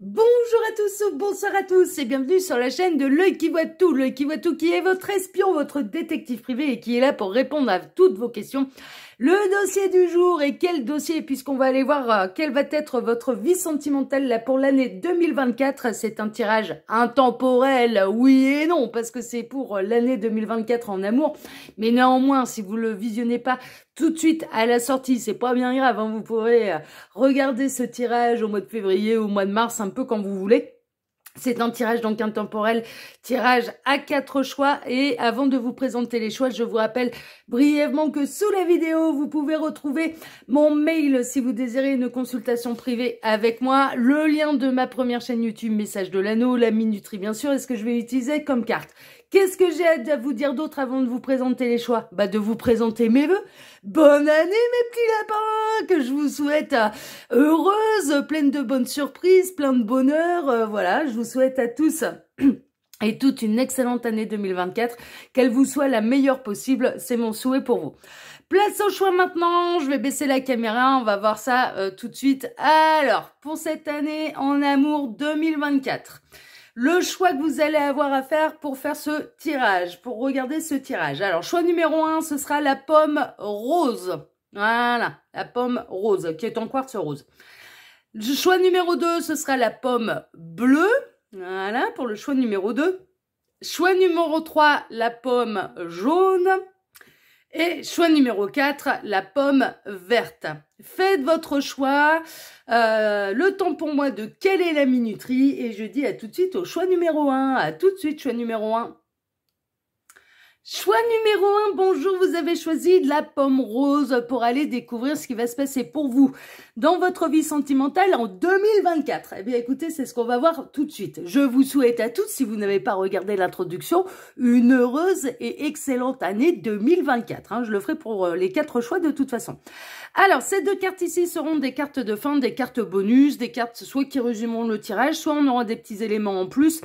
Bonjour à tous, bonsoir à tous et bienvenue sur la chaîne de L'Œil qui voit tout. L'Œil qui voit tout qui est votre espion, votre détective privé et qui est là pour répondre à toutes vos questions. Le dossier du jour, et quel dossier, puisqu'on va aller voir quelle va être votre vie sentimentale là pour l'année 2024. C'est un tirage intemporel, oui et non, parce que c'est pour l'année 2024 en amour. Mais néanmoins, si vous le visionnez pas tout de suite à la sortie, c'est pas bien grave, hein, vous pourrez regarder ce tirage au mois de février, au mois de mars, un peu quand vous voulez. C'est un tirage donc intemporel, tirage à 4 choix. Et avant de vous présenter les choix, je vous rappelle brièvement que sous la vidéo, vous pouvez retrouver mon mail si vous désirez une consultation privée avec moi, le lien de ma première chaîne YouTube, Message de l'Anneau, la minuterie bien sûr, et ce que je vais utiliser comme carte. Qu'est-ce que j'ai à vous dire d'autre avant de vous présenter les choix? Bah, de vous présenter mes vœux. Bonne année mes petits lapins, que je vous souhaite heureuse, pleine de bonnes surprises, plein de bonheur. Voilà, je vous souhaite à tous et toute une excellente année 2024, qu'elle vous soit la meilleure possible, c'est mon souhait pour vous. Place au choix maintenant, je vais baisser la caméra, on va voir ça tout de suite. Alors, pour cette année en amour 2024, le choix que vous allez avoir à faire pour faire ce tirage, pour regarder ce tirage. Alors, choix numéro 1, ce sera la pomme rose. Voilà, la pomme rose, qui est en quartz rose. Le choix numéro 2, ce sera la pomme bleue. Voilà, pour le choix numéro 2. Choix numéro 3, la pomme jaune. Et choix numéro 4, la pomme verte. Faites votre choix. Le temps pour moi de quelle est la minuterie. Et je dis à tout de suite au choix numéro 1. À tout de suite, choix numéro 1. Choix numéro 1, bonjour, vous avez choisi de la pomme rose pour aller découvrir ce qui va se passer pour vous dans votre vie sentimentale en 2024. Eh bien écoutez, c'est ce qu'on va voir tout de suite. Je vous souhaite à tous, si vous n'avez pas regardé l'introduction, une heureuse et excellente année 2024. Hein, je le ferai pour les 4 choix de toute façon. Alors, ces 2 cartes ici seront des cartes de fin, des cartes bonus, des cartes soit qui résumeront le tirage, soit on aura des petits éléments en plus.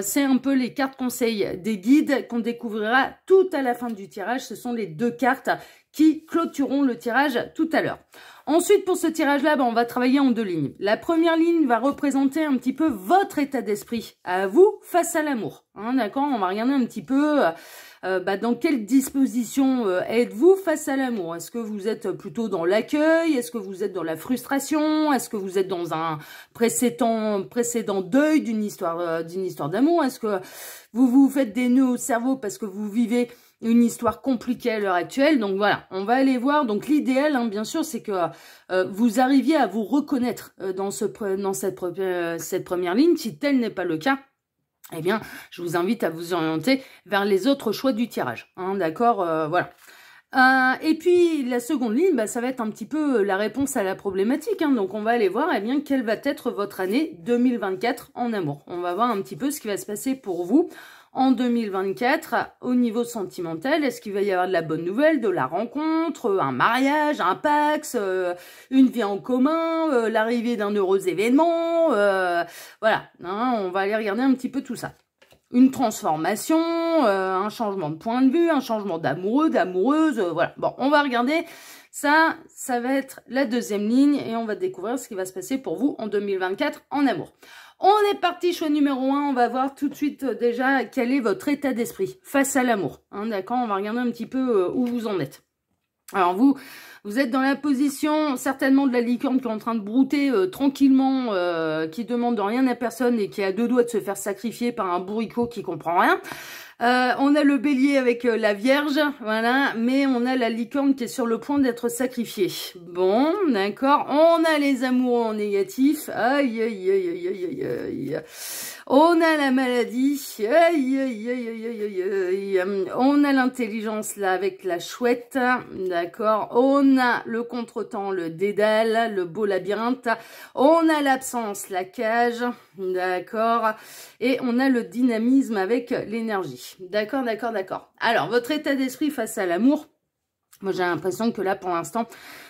C'est un peu les cartes conseils des guides qu'on découvrira tout à la fin du tirage. Ce sont les 2 cartes qui clôtureront le tirage tout à l'heure. Ensuite, pour ce tirage-là, on va travailler en 2 lignes. La première ligne va représenter un petit peu votre état d'esprit à vous face à l'amour. Hein, d'accord, on va regarder un petit peu dans quelle disposition êtes-vous face à l'amour. Est-ce que vous êtes plutôt dans l'accueil? Est-ce que vous êtes dans la frustration? Est-ce que vous êtes dans un précédent deuil d'une histoire d'amour? Est-ce que vous vous faites des nœuds au cerveau parce que vous vivez une histoire compliquée à l'heure actuelle? Donc voilà, on va aller voir. Donc l'idéal, hein, bien sûr, c'est que vous arriviez à vous reconnaître dans cette première ligne. Si tel n'est pas le cas, eh bien, je vous invite à vous orienter vers les autres choix du tirage. Hein, d'accord, voilà. Et puis, la seconde ligne, ça va être un petit peu la réponse à la problématique. Hein, donc, on va aller voir, eh bien, quelle va être votre année 2024 en amour. On va voir un petit peu ce qui va se passer pour vous en 2024 au niveau sentimental. Est-ce qu'il va y avoir de la bonne nouvelle, de la rencontre, un mariage, un pax, une vie en commun, l'arrivée d'un heureux événement, voilà, hein, on va aller regarder un petit peu tout ça. Une transformation, un changement de point de vue, un changement d'amoureux, d'amoureuse, voilà. Bon, on va regarder ça, ça va être la deuxième ligne et on va découvrir ce qui va se passer pour vous en 2024 en amour. On est parti, choix numéro 1, on va voir tout de suite déjà quel est votre état d'esprit face à l'amour. Hein, d'accord, on va regarder un petit peu où vous en êtes. Alors vous êtes dans la position certainement de la licorne qui est en train de brouter tranquillement, qui demande rien à personne et qui a 2 doigts de se faire sacrifier par un bourricot qui comprend rien. On a le bélier avec la vierge, voilà, mais on a la licorne qui est sur le point d'être sacrifiée. Bon, d'accord, on a les amoureux en négatif, aïe, aïe, aïe, aïe, aïe, aïe. On a la maladie, aïe, aïe, aïe, aïe, aïe, aïe, aïe. On a l'intelligence là avec la chouette, d'accord. On a le contretemps, le dédale, le beau labyrinthe. On a l'absence, la cage, d'accord. Et on a le dynamisme avec l'énergie. D'accord, d'accord, d'accord. Alors, votre état d'esprit face à l'amour, moi j'ai l'impression que là, pour l'instant,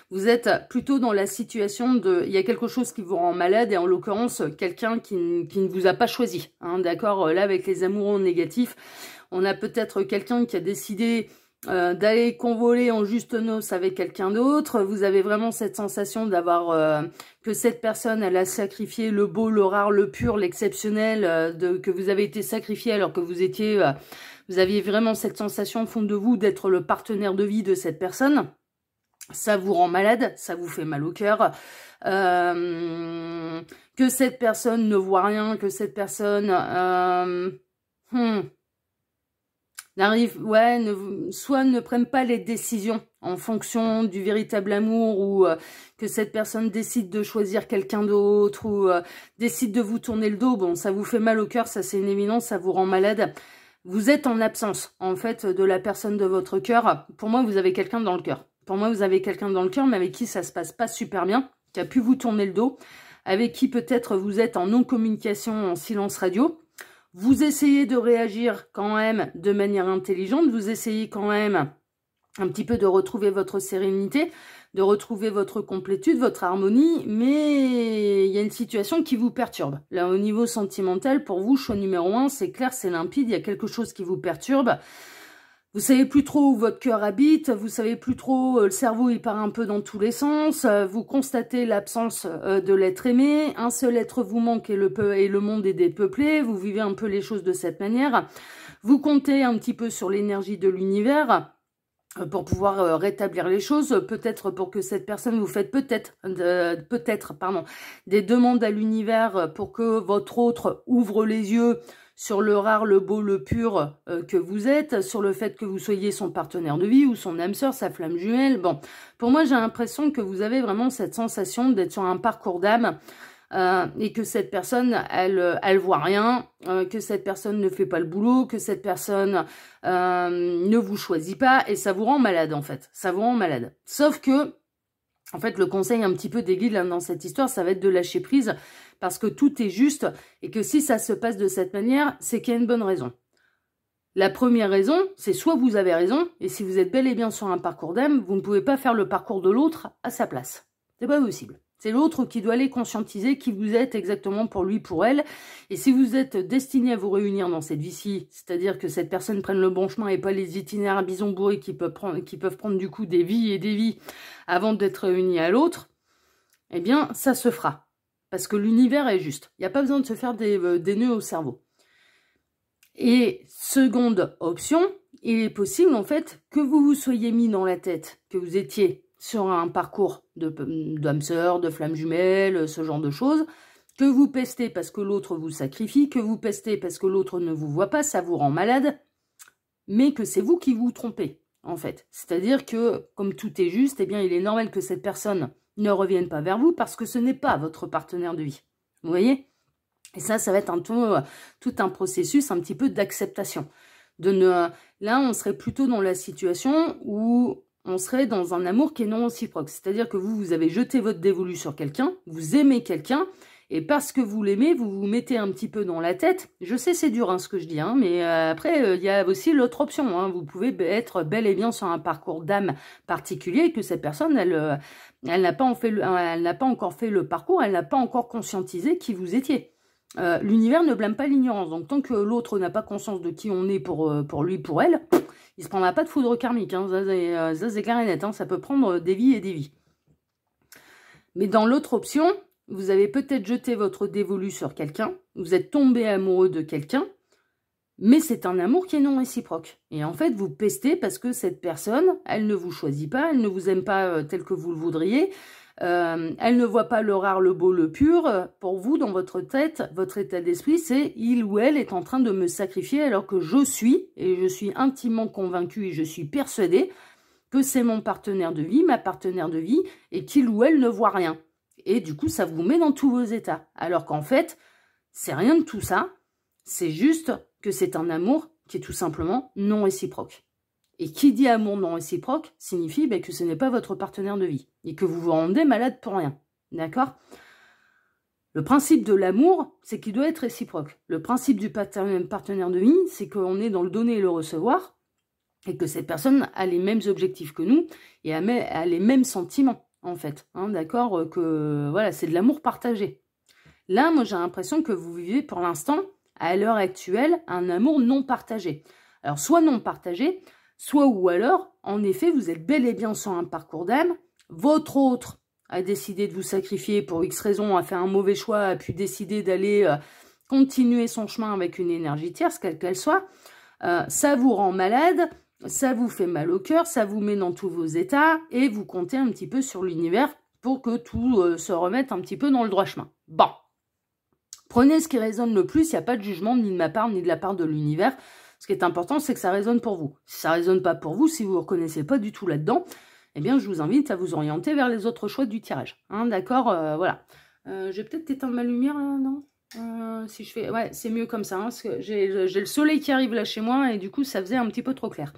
vous êtes plutôt dans la situation de... Il y a quelque chose qui vous rend malade et en l'occurrence, quelqu'un qui ne vous a pas choisi. Hein, d'accord, là avec les amoureux négatifs, on a peut-être quelqu'un qui a décidé d'aller convoler en juste noces avec quelqu'un d'autre. Vous avez vraiment cette sensation d'avoir que cette personne, elle a sacrifié le beau, le rare, le pur, l'exceptionnel, que vous avez été sacrifié alors que vous étiez, vous aviez vraiment cette sensation au fond de vous d'être le partenaire de vie de cette personne. Ça vous rend malade, ça vous fait mal au cœur. Que cette personne ne voit rien, que cette personne soit ne prennent pas les décisions en fonction du véritable amour, ou que cette personne décide de choisir quelqu'un d'autre, ou décide de vous tourner le dos. Bon, ça vous fait mal au cœur, ça c'est une évidence, ça vous rend malade. Vous êtes en absence, en fait, de la personne de votre cœur. Pour moi, vous avez quelqu'un dans le cœur. Pour moi, vous avez quelqu'un dans le cœur, mais avec qui ça se passe pas super bien, qui a pu vous tourner le dos, avec qui peut-être vous êtes en non-communication, en silence radio. Vous essayez de réagir quand même de manière intelligente, vous essayez quand même un petit peu de retrouver votre sérénité, de retrouver votre complétude, votre harmonie, mais il y a une situation qui vous perturbe. Là, au niveau sentimental, pour vous, choix numéro 1, c'est clair, c'est limpide, il y a quelque chose qui vous perturbe. Vous savez plus trop où votre cœur habite, vous savez plus trop, le cerveau il part un peu dans tous les sens, vous constatez l'absence de l'être aimé, un seul être vous manque et le monde est dépeuplé, vous vivez un peu les choses de cette manière, vous comptez un petit peu sur l'énergie de l'univers pour pouvoir rétablir les choses, peut-être pour que cette personne vous fasse des demandes à l'univers pour que votre autre ouvre les yeux sur le rare, le beau, le pur que vous êtes, sur le fait que vous soyez son partenaire de vie ou son âme sœur, sa flamme jumelle. Bon, pour moi, j'ai l'impression que vous avez vraiment cette sensation d'être sur un parcours d'âme et que cette personne, elle voit rien, que cette personne ne fait pas le boulot, que cette personne ne vous choisit pas, et ça vous rend malade, en fait. Ça vous rend malade. Sauf que, en fait, le conseil un petit peu des guides là, dans cette histoire, ça va être de lâcher prise, parce que tout est juste, et que si ça se passe de cette manière, c'est qu'il y a une bonne raison. La première raison, c'est soit vous avez raison, et si vous êtes bel et bien sur un parcours d'âme, vous ne pouvez pas faire le parcours de l'autre à sa place. C'est pas possible. C'est l'autre qui doit aller conscientiser qui vous êtes exactement pour lui, pour elle. Et si vous êtes destiné à vous réunir dans cette vie-ci, c'est-à-dire que cette personne prenne le bon chemin et pas les itinéraires à bison bourrés qui peuvent prendre du coup des vies et des vies avant d'être réunis à l'autre, eh bien, ça se fera. Parce que l'univers est juste. Il n'y a pas besoin de se faire des nœuds au cerveau. Et seconde option, il est possible en fait que vous vous soyez mis dans la tête que vous étiez sur un parcours d'âme sœur, de flamme jumelle, ce genre de choses, que vous pestez parce que l'autre vous sacrifie, que vous pestez parce que l'autre ne vous voit pas, ça vous rend malade, mais que c'est vous qui vous trompez, en fait. C'est-à-dire que, comme tout est juste, eh bien, il est normal que cette personne ne revienne pas vers vous parce que ce n'est pas votre partenaire de vie. Vous voyez? Et ça va être tout un processus un petit peu d'acceptation. Là, on serait plutôt dans la situation où on serait dans un amour qui est non réciproque. C'est-à-dire que vous avez jeté votre dévolu sur quelqu'un, vous aimez quelqu'un, et parce que vous l'aimez, vous vous mettez un petit peu dans la tête. Je sais, c'est dur ce que je dis, mais après, il y a aussi l'autre option. Vous pouvez être bel et bien sur un parcours d'âme particulier, et que cette personne, elle n'a pas encore fait le parcours, elle n'a pas encore conscientisé qui vous étiez. L'univers ne blâme pas l'ignorance, donc tant que l'autre n'a pas conscience de qui on est pour lui, pour elle, il se prendra pas de foudre karmique, ça c'est clair et net, ça peut prendre des vies et des vies. Mais dans l'autre option, vous avez peut-être jeté votre dévolu sur quelqu'un, vous êtes tombé amoureux de quelqu'un, mais c'est un amour qui est non réciproque. Et en fait, vous pestez parce que cette personne, elle ne vous choisit pas, elle ne vous aime pas tel que vous le voudriez, elle ne voit pas le rare, le beau, le pur. Pour vous, dans votre tête, votre état d'esprit, c'est il ou elle est en train de me sacrifier alors que je suis intimement convaincue et je suis persuadée que c'est mon partenaire de vie, ma partenaire de vie, et qu'il ou elle ne voit rien. Et du coup, ça vous met dans tous vos états. Alors qu'en fait, c'est rien de tout ça. C'est juste que c'est un amour qui est tout simplement non réciproque. Et qui dit amour non réciproque signifie que ce n'est pas votre partenaire de vie et que vous vous rendez malade pour rien. D'accord? Le principe de l'amour, c'est qu'il doit être réciproque. Le principe du partenaire de vie, c'est qu'on est dans le donner et le recevoir et que cette personne a les mêmes objectifs que nous et a les mêmes sentiments, en fait. D'accord? Que voilà, c'est de l'amour partagé. Là, moi, j'ai l'impression que vous vivez pour l'instant, à l'heure actuelle, un amour non partagé. Alors, soit non partagé, Soit ou alors, en effet, vous êtes bel et bien sur un parcours d'âme, votre autre a décidé de vous sacrifier pour X raison, a fait un mauvais choix, a pu décider d'aller continuer son chemin avec une énergie tierce, quelle qu'elle soit, ça vous rend malade, ça vous fait mal au cœur, ça vous met dans tous vos états, et vous comptez un petit peu sur l'univers pour que tout se remette un petit peu dans le droit chemin. Bon, prenez ce qui résonne le plus, il n'y a pas de jugement ni de ma part, ni de la part de l'univers. Ce qui est important, c'est que ça résonne pour vous. Si ça résonne pas pour vous, si vous ne vous reconnaissez pas du tout là-dedans, eh bien, je vous invite à vous orienter vers les autres choix du tirage. Hein, d'accord, voilà. Je vais peut-être éteindre ma lumière, là, non si je fais... Ouais, c'est mieux comme ça, hein, parce que j'ai le soleil qui arrive là chez moi, et du coup, ça faisait un petit peu trop clair.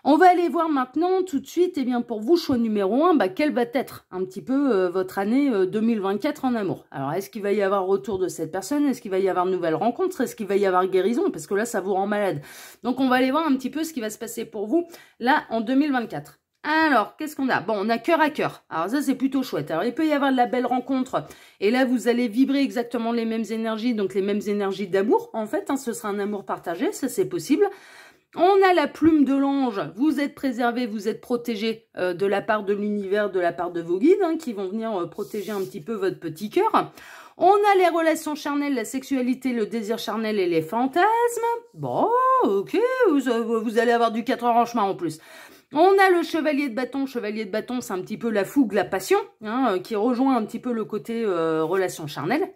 On va aller voir maintenant, tout de suite, eh bien, pour vous, choix numéro 1, quelle va être un petit peu votre année 2024 en amour. Alors, est-ce qu'il va y avoir retour de cette personne? Est-ce qu'il va y avoir de nouvelles rencontres? Est-ce qu'il va y avoir guérison? Parce que là, ça vous rend malade. Donc, on va aller voir un petit peu ce qui va se passer pour vous, là, en 2024. Alors, qu'est-ce qu'on a? Bon, on a cœur à cœur. Alors ça, c'est plutôt chouette. Alors, il peut y avoir de la belle rencontre. Et là, vous allez vibrer exactement les mêmes énergies, donc les mêmes énergies d'amour, en fait. Hein, ce sera un amour partagé, ça, c'est possible. On a la plume de l'ange, vous êtes préservé, vous êtes protégé de la part de l'univers, de la part de vos guides, hein, qui vont venir protéger un petit peu votre petit cœur. On a les relations charnelles, la sexualité, le désir charnel et les fantasmes. Bon, ok, vous allez avoir du 4 heures en chemin en plus. On a le chevalier de bâton, c'est un petit peu la fougue, la passion, hein, qui rejoint un petit peu le côté relations charnelles.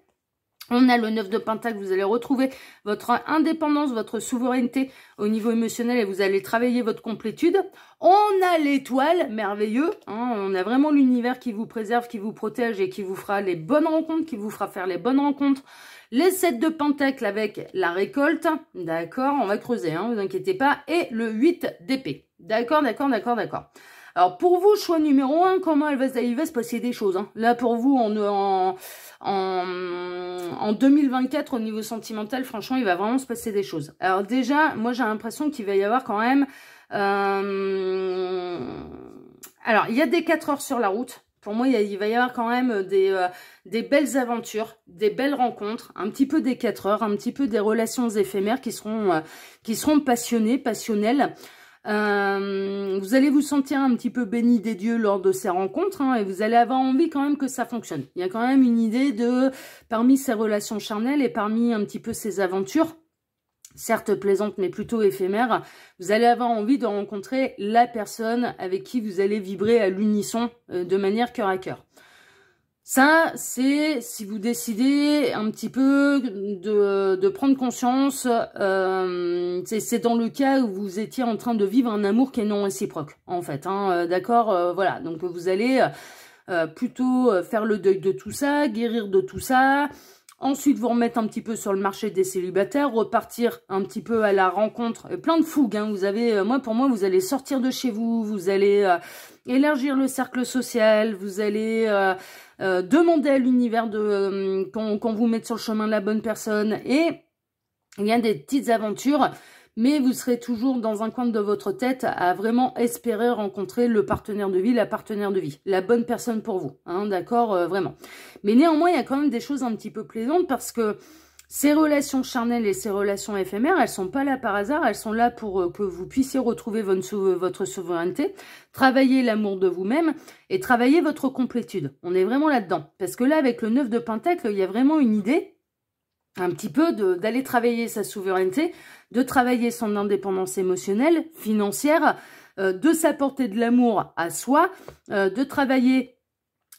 On a le 9 de Pentacle, vous allez retrouver votre indépendance, votre souveraineté au niveau émotionnel et vous allez travailler votre complétude. On a l'étoile, merveilleux, hein, on a vraiment l'univers qui vous préserve, qui vous protège et qui vous fera les bonnes rencontres, qui vous fera faire les bonnes rencontres. Les 7 de Pentacle avec la récolte, d'accord, on va creuser, hein, vous inquiétez pas. Et le 8 d'épée, d'accord. Alors, pour vous, choix numéro 1, comment il va se passer des choses. Hein. Là, pour vous, en 2024, au niveau sentimental, franchement, il va vraiment se passer des choses. Alors déjà, moi, j'ai l'impression qu'il va y avoir quand même... Alors, il y a des 4 heures sur la route. Pour moi, il va y avoir quand même des belles aventures, des belles rencontres, un petit peu des 4 heures, un petit peu des relations éphémères qui seront passionnées, passionnelles. Vous allez vous sentir un petit peu béni des dieux lors de ces rencontres, hein, et vous allez avoir envie quand même que ça fonctionne. Il y a quand même une idée de, parmi ces relations charnelles et parmi un petit peu ces aventures, certes plaisantes mais plutôt éphémères, vous allez avoir envie de rencontrer la personne avec qui vous allez vibrer à l'unisson de manière cœur à cœur. Ça, c'est si vous décidez un petit peu de prendre conscience, c'est dans le cas où vous étiez en train de vivre un amour qui est non réciproque, en fait, hein, d'accord, voilà, donc vous allez plutôt faire le deuil de tout ça, guérir de tout ça, ensuite vous remettre un petit peu sur le marché des célibataires, repartir un petit peu à la rencontre, plein de fougue, hein, vous avez, pour moi, vous allez sortir de chez vous, vous allez élargir le cercle social, vous allez... demander à l'univers qu'on vous mette sur le chemin de la bonne personne et il y a des petites aventures, mais vous serez toujours dans un coin de votre tête à vraiment espérer rencontrer le partenaire de vie, la partenaire de vie, la bonne personne pour vous, hein, d'accord, vraiment. Mais néanmoins, il y a quand même des choses un petit peu plaisantes parce que ces relations charnelles et ces relations éphémères, elles sont pas là par hasard, elles sont là pour que vous puissiez retrouver votre souveraineté, travailler l'amour de vous-même et travailler votre complétude. On est vraiment là-dedans. Parce que là, avec le 9 de Pentacle, il y a vraiment une idée, un petit peu, d'aller travailler sa souveraineté, de travailler son indépendance émotionnelle, financière, de s'apporter de l'amour à soi, de travailler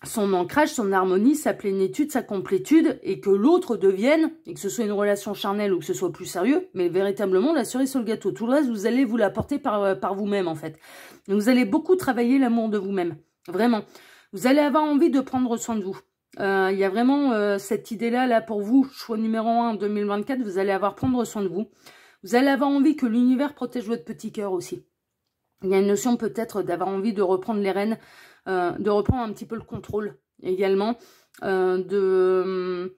son ancrage, son harmonie, sa plénitude, sa complétude, et que l'autre devienne, et que ce soit une relation charnelle ou que ce soit plus sérieux, mais véritablement la cerise sur le gâteau. Tout le reste, vous allez vous l'apporter par vous-même, en fait. Donc, vous allez beaucoup travailler l'amour de vous-même. Vraiment. Vous allez avoir envie de prendre soin de vous. Il y a vraiment cette idée-là, là, pour vous, choix numéro 1 en 2024, vous allez avoir prendre soin de vous. Vous allez avoir envie que l'univers protège votre petit cœur aussi. Il y a une notion peut-être d'avoir envie de reprendre les rênes, de reprendre un petit peu le contrôle également, de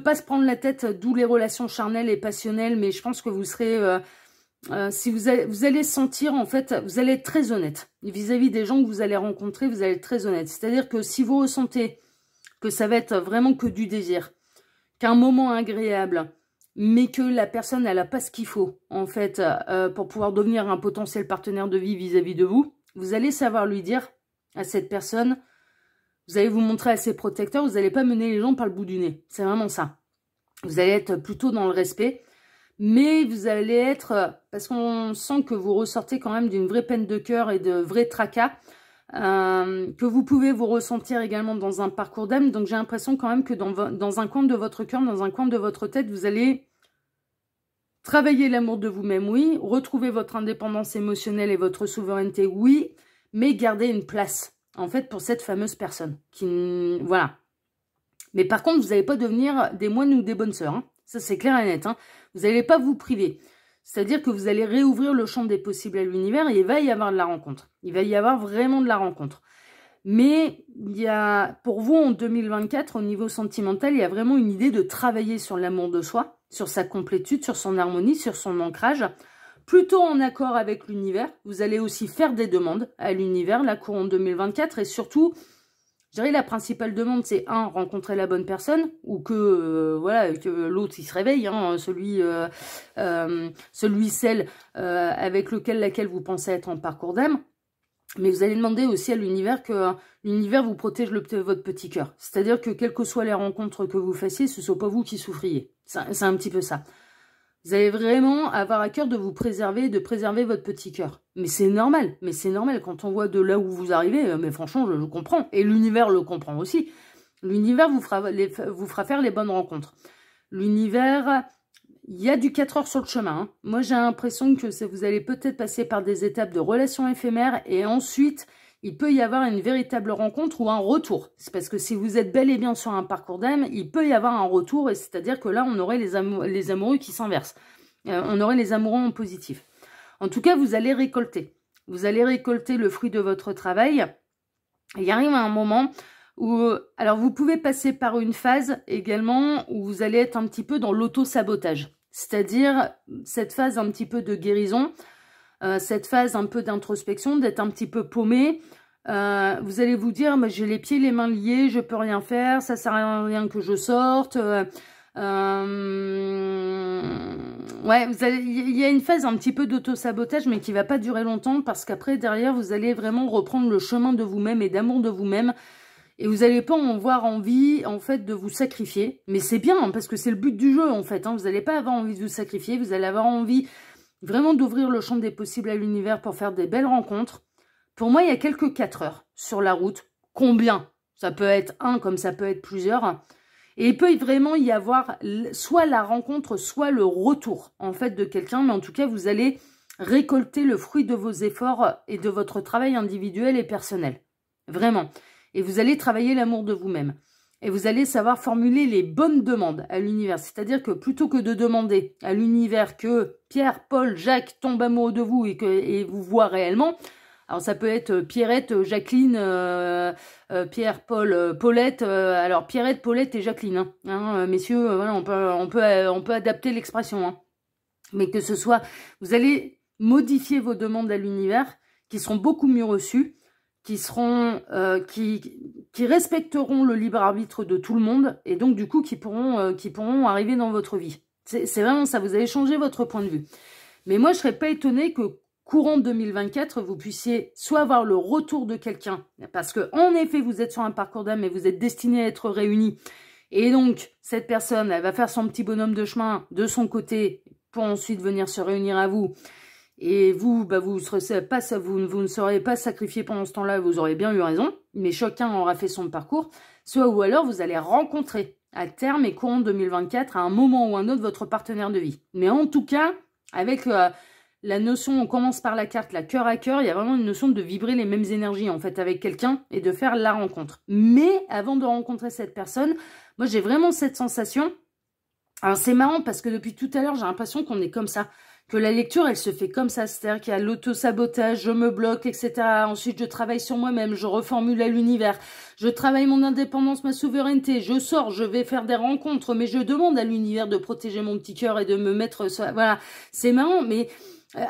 pas se prendre la tête, d'où les relations charnelles et passionnelles, mais je pense que vous serez, si vous allez sentir, en fait, vous allez être très honnête vis-à-vis des gens que vous allez rencontrer, vous allez être très honnête. C'est-à-dire que si vous ressentez que ça va être vraiment que du désir, qu'un moment agréable, mais que la personne, elle n'a pas ce qu'il faut, en fait, pour pouvoir devenir un potentiel partenaire de vie vis-à-vis de vous, vous allez savoir lui dire à cette personne, vous allez vous montrer assez protecteur, vous n'allez pas mener les gens par le bout du nez. C'est vraiment ça. Vous allez être plutôt dans le respect, mais vous allez être, parce qu'on sent que vous ressortez quand même d'une vraie peine de cœur et de vrais tracas, que vous pouvez vous ressentir également dans un parcours d'âme. Donc j'ai l'impression quand même que dans un coin de votre cœur, dans un coin de votre tête, vous allez travailler l'amour de vous-même, oui, retrouver votre indépendance émotionnelle et votre souveraineté, oui, mais garder une place, en fait, pour cette fameuse personne. Voilà. Mais par contre, vous n'allez pas devenir des moines ou des bonnes sœurs, hein. Ça c'est clair et net, hein. Vous n'allez pas vous priver. C'est-à-dire que vous allez réouvrir le champ des possibles à l'univers et il va y avoir de la rencontre. Il va y avoir vraiment de la rencontre. Mais il y a, pour vous, en 2024, au niveau sentimental, il y a vraiment une idée de travailler sur l'amour de soi, sur sa complétude, sur son harmonie, sur son ancrage, plutôt en accord avec l'univers. Vous allez aussi faire des demandes à l'univers, la courant 2024, et surtout, je dirais la principale demande, c'est rencontrer la bonne personne, ou que voilà, que l'autre il se réveille, hein, celle avec laquelle vous pensez être en parcours d'âme. Mais vous allez demander aussi à l'univers que l'univers vous protège votre petit cœur. C'est-à-dire que quelles que soient les rencontres que vous fassiez, ce ne soit pas vous qui souffriez. C'est un petit peu ça. Vous allez vraiment avoir à cœur de vous préserver, de préserver votre petit cœur. Mais c'est normal, quand on voit de là où vous arrivez, mais franchement, je le comprends. Et l'univers le comprend aussi. L'univers vous fera faire les bonnes rencontres. L'univers, il y a du 4 heures sur le chemin, hein. Moi, j'ai l'impression que vous allez peut-être passer par des étapes de relations éphémères et ensuite, il peut y avoir une véritable rencontre ou un retour. C'est parce que si vous êtes bel et bien sur un parcours d'âme, il peut y avoir un retour, et c'est-à-dire que là, on aurait les amoureux qui s'inversent. On aurait les amoureux en positif. En tout cas, vous allez récolter. Vous allez récolter le fruit de votre travail. Il y arrive un moment où, alors vous pouvez passer par une phase également où vous allez être un petit peu dans l'auto-sabotage. C'est-à-dire cette phase un petit peu de guérison, cette phase un peu d'introspection, d'être un petit peu paumé. Vous allez vous dire, j'ai les pieds et les mains liés, je peux rien faire, ça sert à rien que je sorte. Ouais, il y a une phase un petit peu d'auto-sabotage, mais qui va pas durer longtemps, parce qu'après, derrière, vous allez vraiment reprendre le chemin de vous-même et d'amour de vous-même. Et vous n'allez pas en avoir envie, en fait, de vous sacrifier. Mais c'est bien, hein, parce que c'est le but du jeu, en fait, hein. Vous n'allez pas avoir envie de vous sacrifier, vous allez avoir envie vraiment d'ouvrir le champ des possibles à l'univers pour faire des belles rencontres. Pour moi, il y a quelques 4 heures sur la route. Combien? Ça peut être un, comme ça peut être plusieurs. Et il peut vraiment y avoir soit la rencontre, soit le retour, en fait, de quelqu'un. Mais en tout cas, vous allez récolter le fruit de vos efforts et de votre travail individuel et personnel. Vraiment. Et vous allez travailler l'amour de vous-même. Et vous allez savoir formuler les bonnes demandes à l'univers. C'est-à-dire que plutôt que de demander à l'univers que Pierre, Paul, Jacques tombent amoureux de vous et vous voient réellement, alors ça peut être Pierrette, Jacqueline, Pierre, Paul, Paulette. Alors Pierrette, Paulette et Jacqueline. Hein, messieurs, voilà, on peut adapter l'expression. Hein. Mais que ce soit, vous allez modifier vos demandes à l'univers, qui seront beaucoup mieux reçues, qui seront, qui respecteront le libre arbitre de tout le monde, et donc du coup qui pourront arriver dans votre vie. C'est vraiment ça. Vous allez changer votre point de vue. Mais moi, je serais pas étonnée que courant 2024, vous puissiez soit avoir le retour de quelqu'un, parce que en effet, vous êtes sur un parcours d'âme et vous êtes destiné à être réunis. Et donc, cette personne, elle va faire son petit bonhomme de chemin de son côté pour ensuite venir se réunir à vous. Et vous, vous ne serez pas sacrifié pendant ce temps-là, vous aurez bien eu raison, mais chacun aura fait son parcours. Soit ou alors, vous allez rencontrer à terme et courant 2024, à un moment ou un autre, votre partenaire de vie. Mais en tout cas, avec la notion, on commence par la carte, la cœur à cœur, il y a vraiment une notion de vibrer les mêmes énergies, en fait, avec quelqu'un et de faire la rencontre. Mais avant de rencontrer cette personne, moi, j'ai vraiment cette sensation. Alors, c'est marrant parce que depuis tout à l'heure, j'ai l'impression qu'on est comme ça. Que la lecture, elle se fait comme ça, c'est-à-dire qu'il y a l'auto-sabotage, je me bloque, etc. Ensuite, je travaille sur moi-même, je reformule à l'univers, je travaille mon indépendance, ma souveraineté, je sors, je vais faire des rencontres, mais je demande à l'univers de protéger mon petit cœur et de me mettre... Voilà, c'est marrant, mais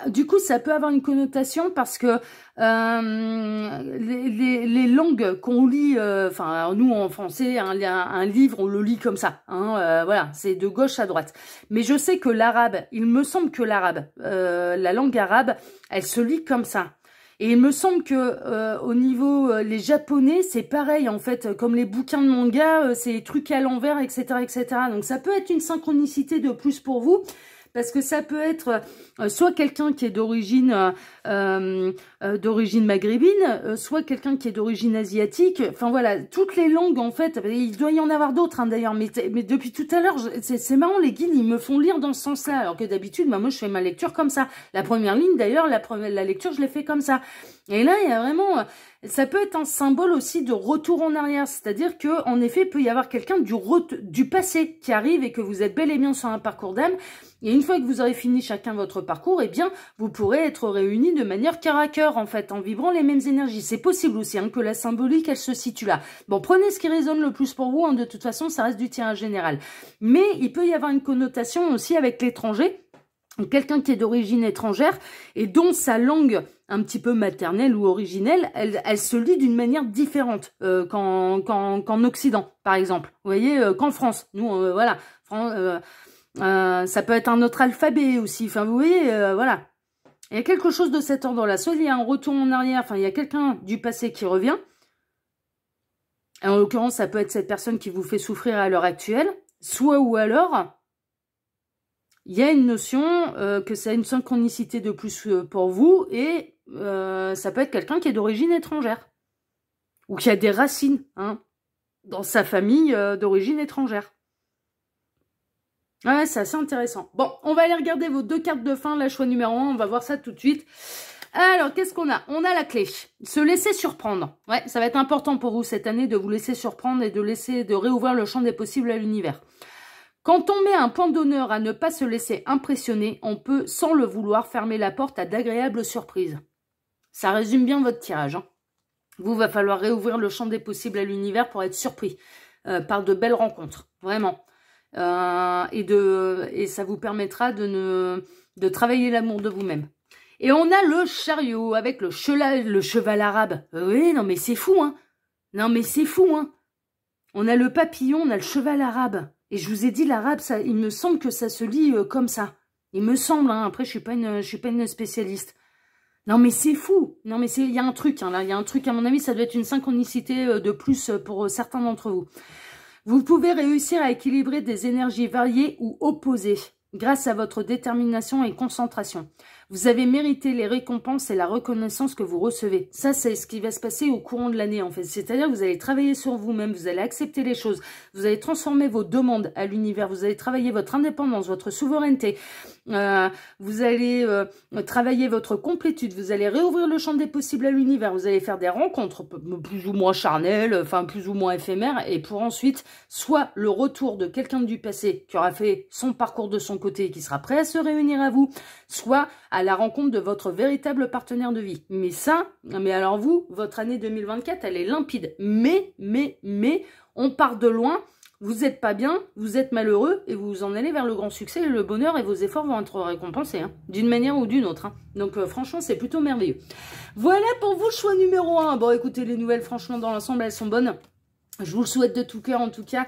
Du coup, ça peut avoir une connotation parce que les langues qu'on lit, enfin nous en français, un livre, on le lit comme ça, hein, voilà, c'est de gauche à droite. Mais je sais que l'arabe, il me semble que l'arabe, la langue arabe, elle se lit comme ça. Et il me semble que au niveau les japonais, c'est pareil en fait, comme les bouquins de manga, c'est trucs à l'envers, etc., etc. Donc ça peut être une synchronicité de plus pour vous. Parce que ça peut être soit quelqu'un qui est d'origine maghrébine, soit quelqu'un qui est d'origine asiatique. Enfin voilà, toutes les langues en fait, il doit y en avoir d'autres hein, d'ailleurs. Mais depuis tout à l'heure, c'est marrant, les guides, ils me font lire dans ce sens-là. Alors que d'habitude, moi je fais ma lecture comme ça. La première ligne d'ailleurs, la lecture, je l'ai fait comme ça. Et là, il y a vraiment... Ça peut être un symbole aussi de retour en arrière. C'est-à-dire que en effet, il peut y avoir quelqu'un du passé qui arrive et que vous êtes bel et bien sur un parcours d'âme. Et une fois que vous aurez fini chacun votre parcours, eh bien, vous pourrez être réunis de manière cœur à cœur, en fait, en vibrant les mêmes énergies. C'est possible aussi hein, que la symbolique, elle se situe là. Bon, prenez ce qui résonne le plus pour vous. Hein, de toute façon, ça reste du tirage général. Mais il peut y avoir une connotation aussi avec l'étranger. Quelqu'un qui est d'origine étrangère et dont sa langue un petit peu maternelle ou originelle, elle se lit d'une manière différente qu'en Occident, par exemple. Vous voyez, qu'en France. Nous, voilà. Ça peut être un autre alphabet aussi. Enfin, vous voyez, voilà. Il y a quelque chose de cet ordre-là. Soit il y a un retour en arrière, enfin, il y a quelqu'un du passé qui revient. Et en l'occurrence, ça peut être cette personne qui vous fait souffrir à l'heure actuelle. Soit ou alors... Il y a une notion que ça a une synchronicité de plus pour vous et ça peut être quelqu'un qui est d'origine étrangère ou qui a des racines hein, dans sa famille d'origine étrangère. Ouais, c'est assez intéressant. Bon, on va aller regarder vos deux cartes de fin, la choix numéro 1, on va voir ça tout de suite. Alors, qu'est-ce qu'on a? On a la clé. Se laisser surprendre. Ouais, ça va être important pour vous cette année de vous laisser surprendre et de réouvrir le champ des possibles à l'univers. Quand on met un point d'honneur à ne pas se laisser impressionner, on peut, sans le vouloir, fermer la porte à d'agréables surprises. Ça résume bien votre tirage. Hein. Vous, va falloir réouvrir le champ des possibles à l'univers pour être surpris par de belles rencontres. Vraiment. Et ça vous permettra de travailler l'amour de vous-même. Et on a le chariot avec le cheval arabe. Oui, non mais c'est fou, hein. Non mais c'est fou, hein. On a le papillon, on a le cheval arabe. Et je vous ai dit, l'arabe, il me semble que ça se lit comme ça. Il me semble, hein. Après, je suis pas une spécialiste. Non, mais c'est fou. Non, mais il y a un truc, hein, là. Il y a un truc, à mon avis, ça doit être une synchronicité de plus pour certains d'entre vous. Vous pouvez réussir à équilibrer des énergies variées ou opposées grâce à votre détermination et concentration. Vous avez mérité les récompenses et la reconnaissance que vous recevez. Ça, c'est ce qui va se passer au courant de l'année, en fait. C'est-à-dire que vous allez travailler sur vous-même, vous allez accepter les choses, vous allez transformer vos demandes à l'univers, vous allez travailler votre indépendance, votre souveraineté, vous allez travailler votre complétude, vous allez réouvrir le champ des possibles à l'univers, vous allez faire des rencontres plus ou moins charnelles, enfin plus ou moins éphémères, et pour ensuite, soit le retour de quelqu'un du passé qui aura fait son parcours de son côté et qui sera prêt à se réunir à vous, soit à la rencontre de votre véritable partenaire de vie. Mais ça, mais alors vous, votre année 2024, elle est limpide. Mais, on part de loin, vous n'êtes pas bien, vous êtes malheureux, et vous en allez vers le grand succès, et le bonheur, et vos efforts vont être récompensés, hein, d'une manière ou d'une autre. Hein. Donc franchement, c'est plutôt merveilleux. Voilà pour vous, choix numéro 1. Bon, écoutez, les nouvelles, franchement, dans l'ensemble, elles sont bonnes. Je vous le souhaite de tout cœur en tout cas.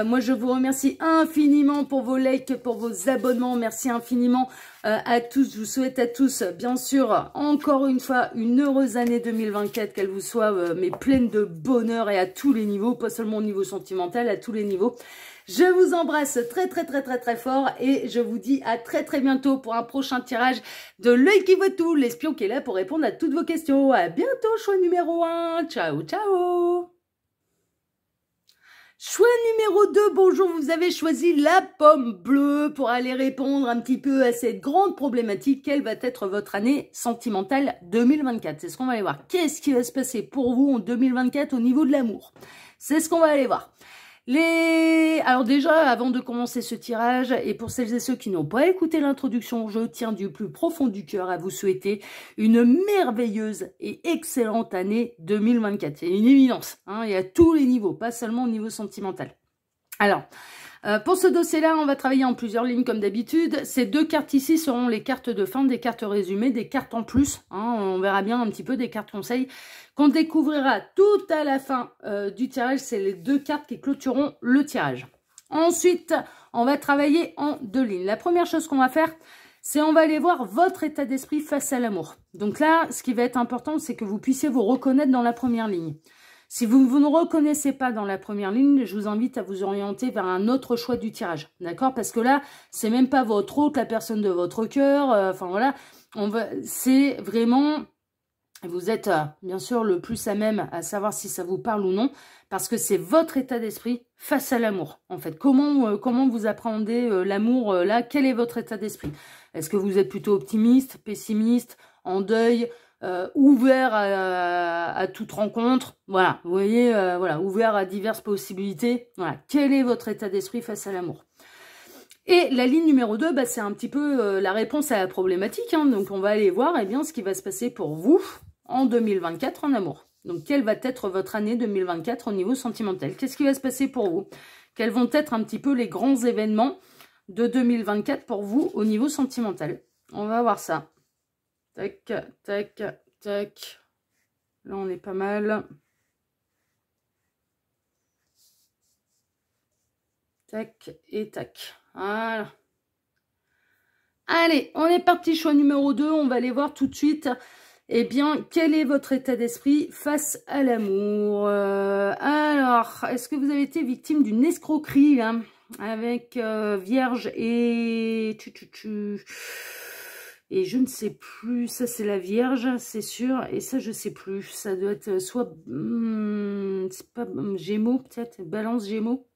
Moi, je vous remercie infiniment pour vos likes, pour vos abonnements. Merci infiniment à tous. Je vous souhaite à tous, bien sûr, encore une fois, une heureuse année 2024. Qu'elle vous soit mais pleine de bonheur et à tous les niveaux, pas seulement au niveau sentimental, à tous les niveaux. Je vous embrasse très fort et je vous dis à très bientôt pour un prochain tirage de l'œil qui voit tout, l'espion qui est là pour répondre à toutes vos questions. À bientôt, choix numéro 1. Ciao, ciao. Choix numéro 2, bonjour, vous avez choisi la pomme bleue pour aller répondre un petit peu à cette grande problématique. Quelle va être votre année sentimentale 2024? C'est ce qu'on va aller voir. Qu'est-ce qui va se passer pour vous en 2024 au niveau de l'amour? C'est ce qu'on va aller voir. Alors déjà, avant de commencer ce tirage, et pour celles et ceux qui n'ont pas écouté l'introduction, je tiens du plus profond du cœur à vous souhaiter une merveilleuse et excellente année 2024. C'est une évidence, hein, et à tous les niveaux, pas seulement au niveau sentimental. Alors, pour ce dossier-là, on va travailler en plusieurs lignes comme d'habitude. Ces 2 cartes ici seront les cartes de fin, des cartes résumées, des cartes en plus. Hein, on verra bien un petit peu des cartes conseils qu'on découvrira tout à la fin du tirage. C'est les 2 cartes qui clôtureront le tirage. Ensuite, on va travailler en 2 lignes. La première chose qu'on va faire, c'est on va aller voir votre état d'esprit face à l'amour. Donc là, ce qui va être important, c'est que vous puissiez vous reconnaître dans la première ligne. Si vous ne reconnaissez pas dans la première ligne, je vous invite à vous orienter vers un autre choix du tirage. D'accord? Parce que là, c'est même pas votre hôte, la personne de votre cœur. Enfin voilà, c'est vraiment... Vous êtes bien sûr le plus à même à savoir si ça vous parle ou non, parce que c'est votre état d'esprit face à l'amour. En fait, comment vous appréhendez l'amour là? Quel est votre état d'esprit? Est-ce que vous êtes plutôt optimiste, pessimiste, en deuil, ouvert à toute rencontre? Voilà, vous voyez, voilà, ouvert à diverses possibilités. Voilà, quel est votre état d'esprit face à l'amour? Et la ligne numéro 2, bah, c'est un petit peu la réponse à la problématique. Hein. Donc, on va aller voir ce qui va se passer pour vous en 2024 en amour. Donc, quelle va être votre année 2024 au niveau sentimental? Qu'est-ce qui va se passer pour vous? Quels vont être un petit peu les grands événements de 2024 pour vous au niveau sentimental? On va voir ça. Tac, tac, tac. Là, on est pas mal. Tac et tac. Voilà. Allez, on est parti, choix numéro 2. On va aller voir tout de suite, eh bien, quel est votre état d'esprit face à l'amour? Alors, est-ce que vous avez été victime d'une escroquerie là, avec Vierge et... Et je ne sais plus, ça c'est la Vierge, c'est sûr, et ça je sais plus. Ça doit être soit... c'est pas Gémeaux peut-être, Balance Gémeaux.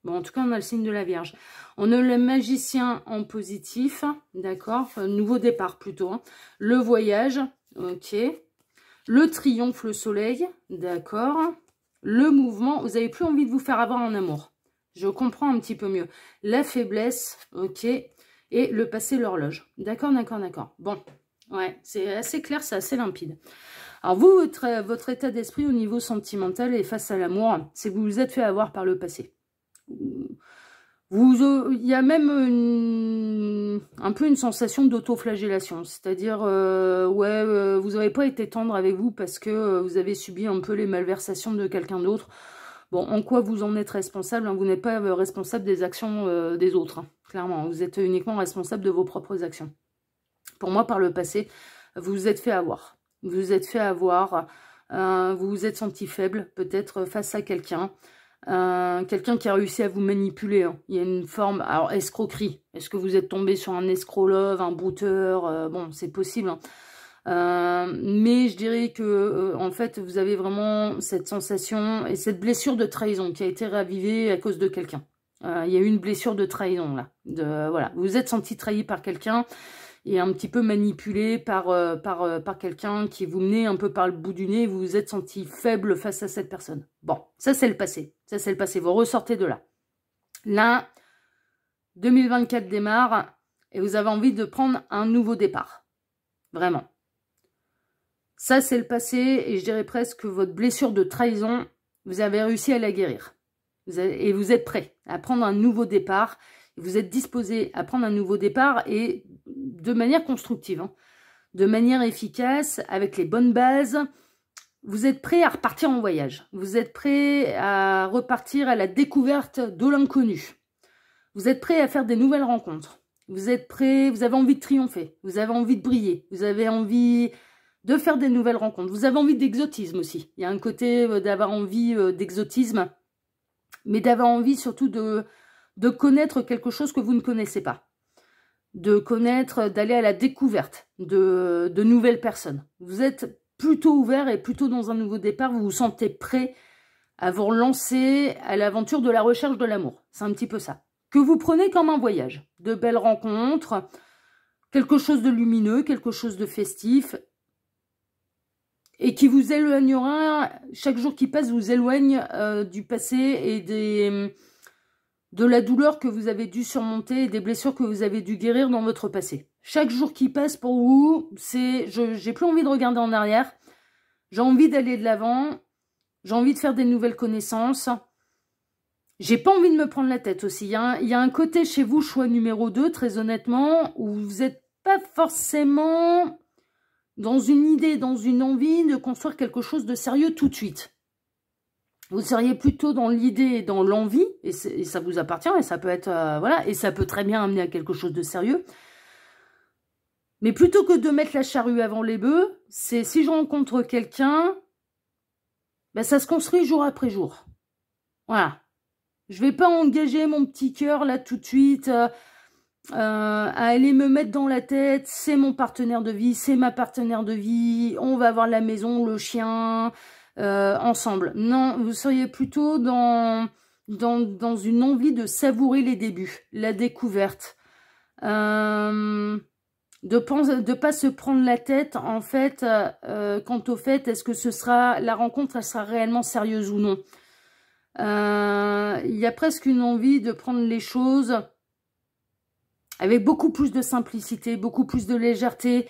Bon, en tout cas, on a le signe de la Vierge. On a le magicien en positif, d'accord, enfin, nouveau départ plutôt. Hein. Le voyage, ok. Le triomphe, le soleil, d'accord. Le mouvement, vous n'avez plus envie de vous faire avoir en amour. Je comprends un petit peu mieux. La faiblesse, ok. Et le passé, l'horloge. D'accord, d'accord, d'accord. Bon, ouais, c'est assez clair, c'est assez limpide. Alors vous, votre état d'esprit au niveau sentimental et face à l'amour, c'est que vous vous êtes fait avoir par le passé. Il y a même un peu une sensation d'autoflagellation, c'est-à-dire vous n'avez pas été tendre avec vous parce que vous avez subi un peu les malversations de quelqu'un d'autre. Bon, en quoi vous en êtes responsable, hein, vous n'êtes pas responsable des actions des autres, hein, clairement, vous êtes uniquement responsable de vos propres actions. Pour moi, par le passé, vous vous êtes fait avoir, vous vous êtes fait avoir, vous vous êtes senti faible, peut-être face à quelqu'un. Quelqu'un qui a réussi à vous manipuler. Hein. Il y a une forme... Alors, escroquerie. Est-ce que vous êtes tombé sur un escroc-love, un brouteur? Bon, c'est possible. Hein. Mais je dirais que, en fait, vous avez vraiment cette sensation et cette blessure de trahison qui a été ravivée à cause de quelqu'un. Il y a eu une blessure de trahison, là. Voilà. Vous vous êtes senti trahi par quelqu'un et un petit peu manipulé par quelqu'un qui vous menait un peu par le bout du nez, vous vous êtes senti faible face à cette personne. Bon, ça c'est le passé, ça c'est le passé, vous ressortez de là. Là, 2024 démarre et vous avez envie de prendre un nouveau départ. Vraiment. Ça c'est le passé et je dirais presque que votre blessure de trahison, vous avez réussi à la guérir. Et vous êtes prêt à prendre un nouveau départ. Vous êtes disposé à prendre un nouveau départ et de manière constructive, hein, de manière efficace, avec les bonnes bases. Vous êtes prêt à repartir en voyage. Vous êtes prêt à repartir à la découverte de l'inconnu. Vous êtes prêt à faire des nouvelles rencontres. Vous êtes prêt, vous avez envie de triompher. Vous avez envie de briller. Vous avez envie de faire des nouvelles rencontres. Vous avez envie d'exotisme aussi. Il y a un côté d'avoir envie d'exotisme, mais d'avoir envie surtout de connaître quelque chose que vous ne connaissez pas. De connaître, d'aller à la découverte de nouvelles personnes. Vous êtes plutôt ouvert et plutôt dans un nouveau départ. Vous vous sentez prêt à vous relancer à l'aventure de la recherche de l'amour. C'est un petit peu ça. Que vous prenez comme un voyage. De belles rencontres, quelque chose de lumineux, quelque chose de festif. Et qui vous éloignera, chaque jour qui passe vous éloigne du passé et de la douleur que vous avez dû surmonter et des blessures que vous avez dû guérir dans votre passé. Chaque jour qui passe pour vous, c'est... J'ai plus envie de regarder en arrière. J'ai envie d'aller de l'avant. J'ai envie de faire des nouvelles connaissances. J'ai pas envie de me prendre la tête aussi. Il y a un côté chez vous, choix numéro 2, très honnêtement, où vous n'êtes pas forcément dans une idée, dans une envie de construire quelque chose de sérieux tout de suite. Vous seriez plutôt dans l'idée et dans l'envie, et ça vous appartient, et ça peut être, voilà, et ça peut très bien amener à quelque chose de sérieux. Mais plutôt que de mettre la charrue avant les bœufs, c'est si je rencontre quelqu'un, ben ça se construit jour après jour. Voilà. Je vais pas engager mon petit cœur là tout de suite à aller me mettre dans la tête, c'est mon partenaire de vie, c'est ma partenaire de vie, on va voir la maison, le chien, ensemble. Non, vous seriez plutôt dans une envie de savourer les débuts, la découverte. De pas se prendre la tête, en fait, quant au fait, est-ce que la rencontre, elle sera réellement sérieuse ou non. Il y a presque une envie de prendre les choses avec beaucoup plus de simplicité, beaucoup plus de légèreté,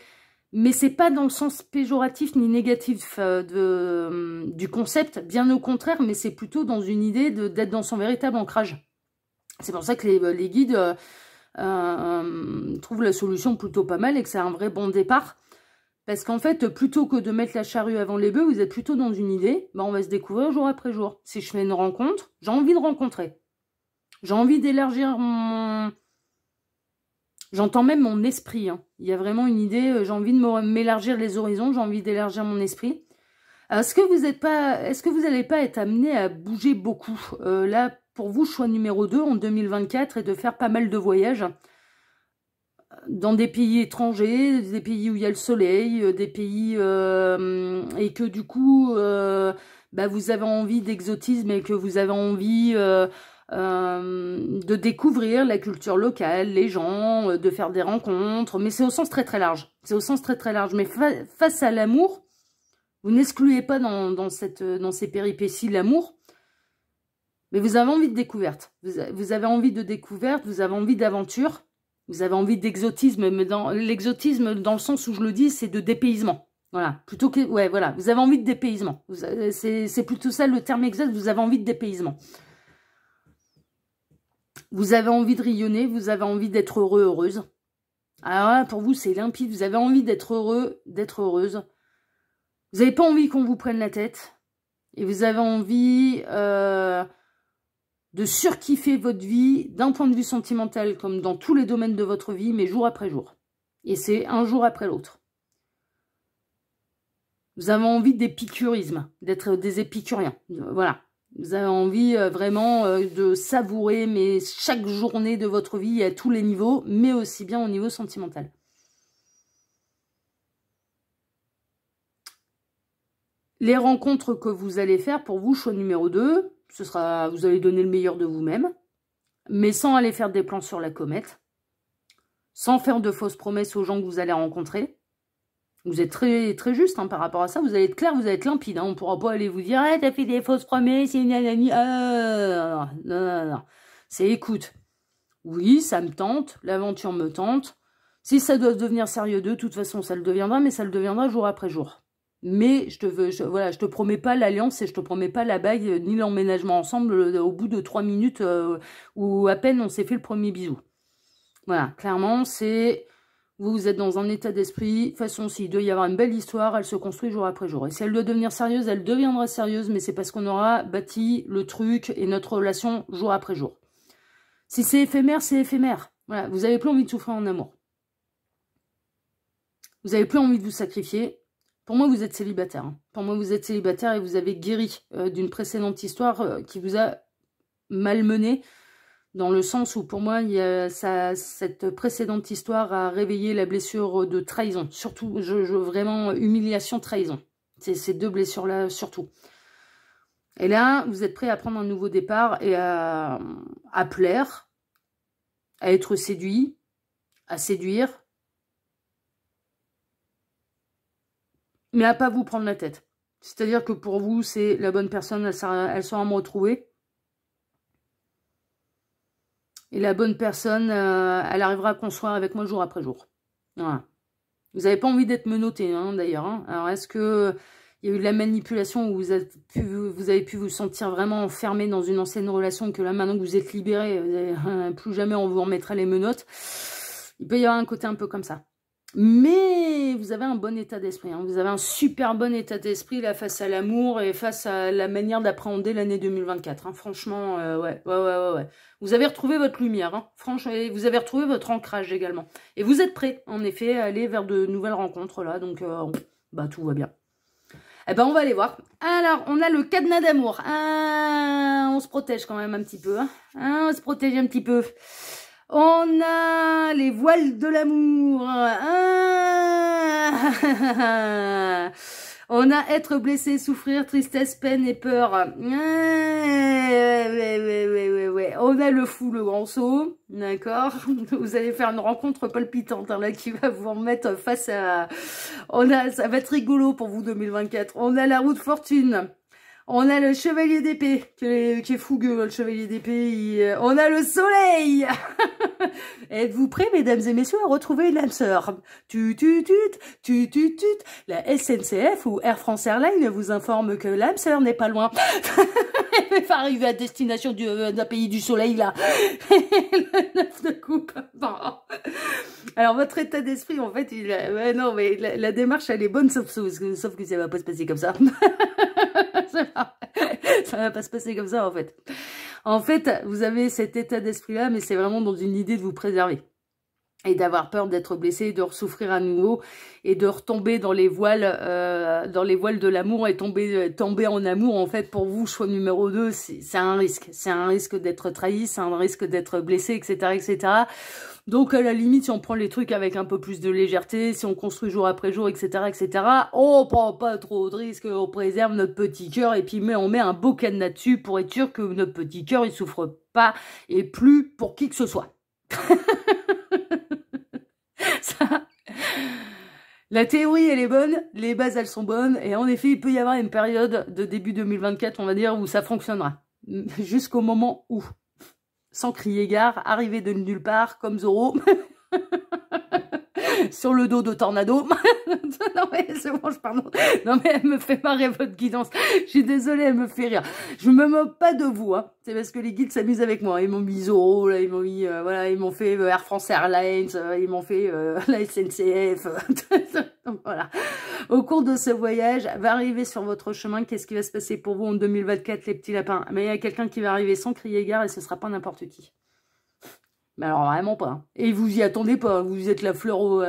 mais c'est pas dans le sens péjoratif ni négatif du concept, bien au contraire, mais c'est plutôt dans une idée d'être dans son véritable ancrage. C'est pour ça que les guides trouvent la solution plutôt pas mal et que c'est un vrai bon départ. Parce qu'en fait, plutôt que de mettre la charrue avant les bœufs, vous êtes plutôt dans une idée, ben on va se découvrir jour après jour. Si je fais une rencontre, j'ai envie de rencontrer. J'ai envie d'élargir mon... J'entends même mon esprit. Hein. Il y a vraiment une idée, j'ai envie de m'élargir les horizons, j'ai envie d'élargir mon esprit. Est-ce que vous n'allez pas être amené à bouger beaucoup là, pour vous, choix numéro 2 en 2024 est de faire pas mal de voyages dans des pays étrangers, des pays où il y a le soleil, des pays et que du coup bah, vous avez envie d'exotisme et que vous avez envie de découvrir la culture locale, les gens, de faire des rencontres, mais c'est au sens très très large. C'est au sens très très large. Mais face à l'amour, vous n'excluez pas dans ces péripéties l'amour, mais vous avez envie de découverte. Vous avez envie de découverte, vous avez envie d'aventure. Vous avez envie d'exotisme, mais dans l'exotisme, dans le sens où je le dis, c'est de dépaysement. Voilà, plutôt que... Ouais, voilà, vous avez envie de dépaysement. C'est plutôt ça le terme exact, vous avez envie de dépaysement. Vous avez envie de rayonner, vous avez envie d'être heureux, heureuse. Alors là, pour vous, c'est limpide, vous avez envie d'être heureux, d'être heureuse. Vous n'avez pas envie qu'on vous prenne la tête. Et vous avez envie... de surkiffer votre vie d'un point de vue sentimental comme dans tous les domaines de votre vie, mais jour après jour. Et c'est un jour après l'autre. Vous avez envie d'épicurisme, d'être des épicuriens. Voilà. Vous avez envie vraiment de savourer mais chaque journée de votre vie à tous les niveaux, mais aussi bien au niveau sentimental. Les rencontres que vous allez faire, pour vous, choix numéro 2, ce sera, vous allez donner le meilleur de vous-même, mais sans aller faire des plans sur la comète, sans faire de fausses promesses aux gens que vous allez rencontrer. Vous êtes très, très juste hein, par rapport à ça, vous allez être clair, vous allez être limpide. Hein. On ne pourra pas aller vous dire « t'as fait des fausses promesses, nanani. » Non. C'est écoute. Oui, ça me tente, l'aventure me tente. Si ça doit devenir sérieux de toute façon, ça le deviendra, mais ça le deviendra jour après jour. Mais je te promets pas l'alliance et je te promets pas la bague ni l'emménagement ensemble au bout de 3 minutes où à peine on s'est fait le premier bisou. Voilà, clairement, c'est... Vous êtes dans un état d'esprit. De toute façon, s'il doit y avoir une belle histoire, elle se construit jour après jour. Et si elle doit devenir sérieuse, elle deviendra sérieuse, mais c'est parce qu'on aura bâti le truc et notre relation jour après jour. Si c'est éphémère, c'est éphémère. Voilà, vous n'avez plus envie de souffrir en amour. Vous n'avez plus envie de vous sacrifier. Pour moi, vous êtes célibataire. Hein. Pour moi, vous êtes célibataire et vous avez guéri d'une précédente histoire qui vous a malmené. Dans le sens où, pour moi, cette précédente histoire a réveillé la blessure de trahison. Surtout, vraiment, humiliation, trahison. C'est ces deux blessures-là, surtout. Et là, vous êtes prêt à prendre un nouveau départ et à plaire, à être séduit, à séduire. Mais à pas vous prendre la tête. C'est-à-dire que pour vous, c'est la bonne personne, elle sera à me retrouver. Et la bonne personne, elle arrivera à construire avec moi jour après jour. Voilà. Vous n'avez pas envie d'être menotté, hein, d'ailleurs. Hein. Alors, est-ce que Il y a eu de la manipulation où vous avez pu vous sentir vraiment enfermé dans une ancienne relation, que là, maintenant que vous êtes libéré, plus jamais on vous remettra les menottes. Il peut y avoir un côté un peu comme ça. Mais vous avez un bon état d'esprit. Hein. Vous avez un super bon état d'esprit là face à l'amour et face à la manière d'appréhender l'année 2024. Hein. Franchement, ouais. Vous avez retrouvé votre lumière. Hein. Franchement, et vous avez retrouvé votre ancrage également. Et vous êtes prêts, en effet, à aller vers de nouvelles rencontres là. Donc, bah tout va bien. Eh ben, on va aller voir. Alors, on a le cadenas d'amour. Ah, on se protège quand même un petit peu. Hein. Ah, on se protège un petit peu. On a les voiles de l'amour. Ah. On a être blessé, souffrir, tristesse, peine et peur. Ouais. On a le fou, le grand saut. D'accord. Vous allez faire une rencontre palpitante hein, là qui va vous remettre face à... Ça va être rigolo pour vous 2024. On a la roue de fortune. On a le chevalier d'épée, qui est fougueux, le chevalier d'épée. On a le soleil. Êtes-vous prêts, mesdames et messieurs, à retrouver l'âme sœur? La SNCF ou Air France Airlines vous informe que l'âme sœur n'est pas loin. Elle va arriver à destination d'un pays du soleil, là. Le 9 de coupe. Bon. Alors, votre état d'esprit, en fait, ouais, non, mais la démarche, elle est bonne, sauf que ça va pas se passer comme ça. Ça va pas se passer comme ça, en fait. En fait, vous avez cet état d'esprit-là, mais c'est vraiment dans une idée de vous préserver. Et d'avoir peur d'être blessé, de ressouffrir à nouveau, et de retomber dans les voiles de l'amour, et tomber en amour, en fait, pour vous, choix numéro 2, c'est un risque. C'est un risque d'être trahi, c'est un risque d'être blessé, etc., etc. Donc, à la limite, si on prend les trucs avec un peu plus de légèreté, si on construit jour après jour, etc., etc., on prend pas trop de risques, on préserve notre petit cœur, et puis on met un beau cadenas dessus pour être sûr que notre petit cœur, il souffre pas, et plus pour qui que ce soit. Ça, la théorie, elle est bonne, les bases, elles sont bonnes, et en effet, il peut y avoir une période de début 2024, on va dire, où ça fonctionnera. Jusqu'au moment où, sans crier gare, arriver de nulle part, comme Zoro, sur le dos de Tornado. Non mais c'est bon, je pardon. Non mais elle me fait marrer votre guidance. Je suis désolée, elle me fait rire. Je me moque pas de vous, hein. C'est parce que les guides s'amusent avec moi. Ils m'ont mis Zoro, là, ils m'ont mis, voilà, ils m'ont fait Air France Airlines, ils m'ont fait la SNCF. Donc, voilà. Au cours de ce voyage, va arriver sur votre chemin. Qu'est-ce qui va se passer pour vous en 2024, les petits lapins? Mais il y a quelqu'un qui va arriver sans crier gare et ce sera pas n'importe qui. Mais alors vraiment pas. Et vous y attendez pas. Vous êtes la fleur au...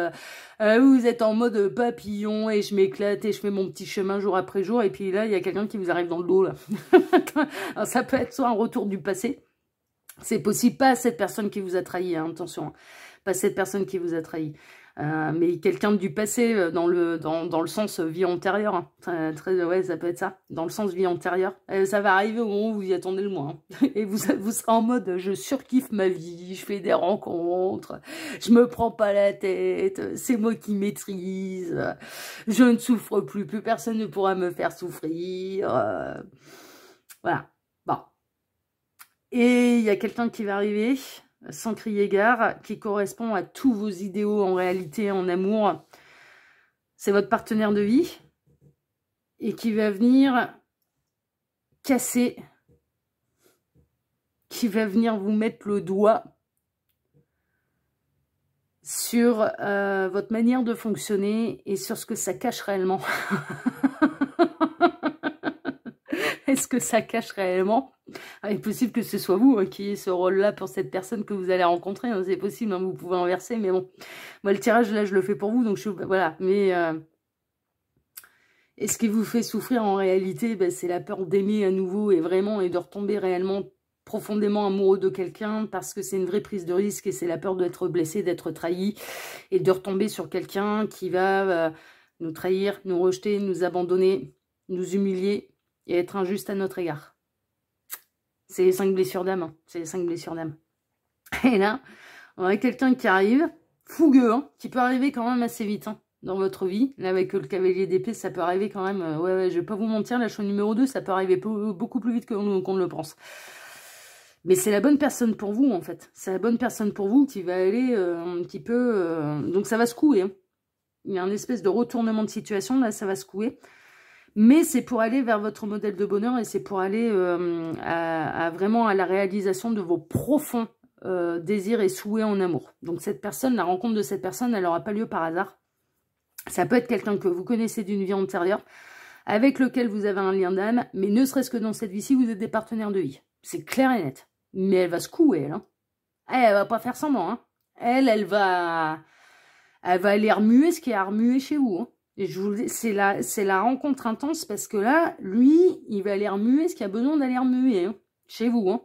vous êtes en mode papillon et je m'éclate et je fais mon petit chemin jour après jour. Et puis là, il y a quelqu'un qui vous arrive dans le dos. Là. Alors, ça peut être soit un retour du passé. C'est possible. Pas cette personne qui vous a trahi. Hein, attention. Pas cette personne qui vous a trahi. Mais quelqu'un du passé dans le sens vie antérieure. Hein. Ouais, ça peut être ça. Dans le sens vie antérieure. Ça va arriver au moment où vous y attendez le moins. Hein. Et vous serez en mode je surkiffe ma vie, je fais des rencontres, je me prends pas la tête, c'est moi qui maîtrise, je ne souffre plus personne ne pourra me faire souffrir. Voilà. Bon. Et il y a quelqu'un qui va arriver... sans crier gare, qui correspond à tous vos idéaux en réalité, en amour. C'est votre partenaire de vie et qui va venir casser, qui va venir vous mettre le doigt sur votre manière de fonctionner et sur ce que ça cache réellement. Est-ce que ça cache réellement? Il est possible que ce soit vous hein, qui ayez ce rôle-là pour cette personne que vous allez rencontrer. Hein, c'est possible, hein, vous pouvez inverser, mais bon. Moi, le tirage, là, je le fais pour vous, donc voilà. Mais et ce qui vous fait souffrir en réalité, ben, c'est la peur d'aimer à nouveau et vraiment, et de retomber réellement profondément amoureux de quelqu'un parce que c'est une vraie prise de risque et c'est la peur d'être blessé, d'être trahi et de retomber sur quelqu'un qui va nous trahir, nous rejeter, nous abandonner, nous humilier et être injuste à notre égard. C'est les 5 blessures d'âme. Hein. C'est les 5 blessures d'âme. Et là, on a quelqu'un qui arrive, fougueux, hein, qui peut arriver quand même assez vite hein, dans votre vie. Là, avec le cavalier d'épée, ça peut arriver quand même... ouais, je vais pas vous mentir, la chose numéro 2, ça peut arriver beaucoup plus vite qu'on ne le pense. Mais c'est la bonne personne pour vous, en fait. C'est la bonne personne pour vous qui va aller un petit peu... donc ça va secouer. Hein. Il y a un espèce de retournement de situation, là, ça va secouer. Mais c'est pour aller vers votre modèle de bonheur et c'est pour aller vraiment à la réalisation de vos profonds désirs et souhaits en amour. Donc cette personne, la rencontre de cette personne, elle n'aura pas lieu par hasard. Ça peut être quelqu'un que vous connaissez d'une vie antérieure, avec lequel vous avez un lien d'âme, mais ne serait-ce que dans cette vie-ci, vous êtes des partenaires de vie. C'est clair et net. Mais elle va secouer, elle. Hein. Elle va pas faire semblant. Hein. Elle va aller remuer ce qui est à remuer chez vous. Hein. Et je vous le dis, c'est la rencontre intense parce que là, lui, il va aller remuer ce qu'il a besoin d'aller remuer hein, chez vous. Hein.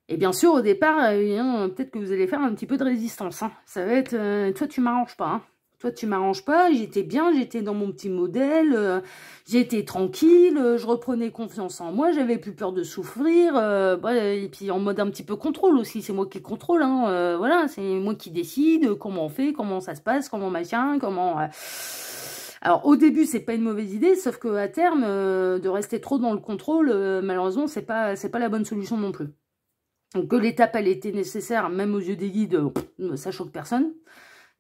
Et bien sûr, au départ, peut-être que vous allez faire un petit peu de résistance. Hein. Ça va être, toi, tu m'arranges pas. Hein. Toi, tu m'arranges pas. J'étais bien, j'étais dans mon petit modèle. J'étais tranquille. Je reprenais confiance en moi. J'avais plus peur de souffrir. Et puis en mode un petit peu contrôle aussi. C'est moi qui contrôle. Hein. Voilà, c'est moi qui décide comment on fait, comment ça se passe, comment machin, comment... Alors au début c'est pas une mauvaise idée, sauf que à terme de rester trop dans le contrôle, malheureusement c'est pas la bonne solution non plus. Donc que l'étape elle était nécessaire, même aux yeux des guides, ça choque personne,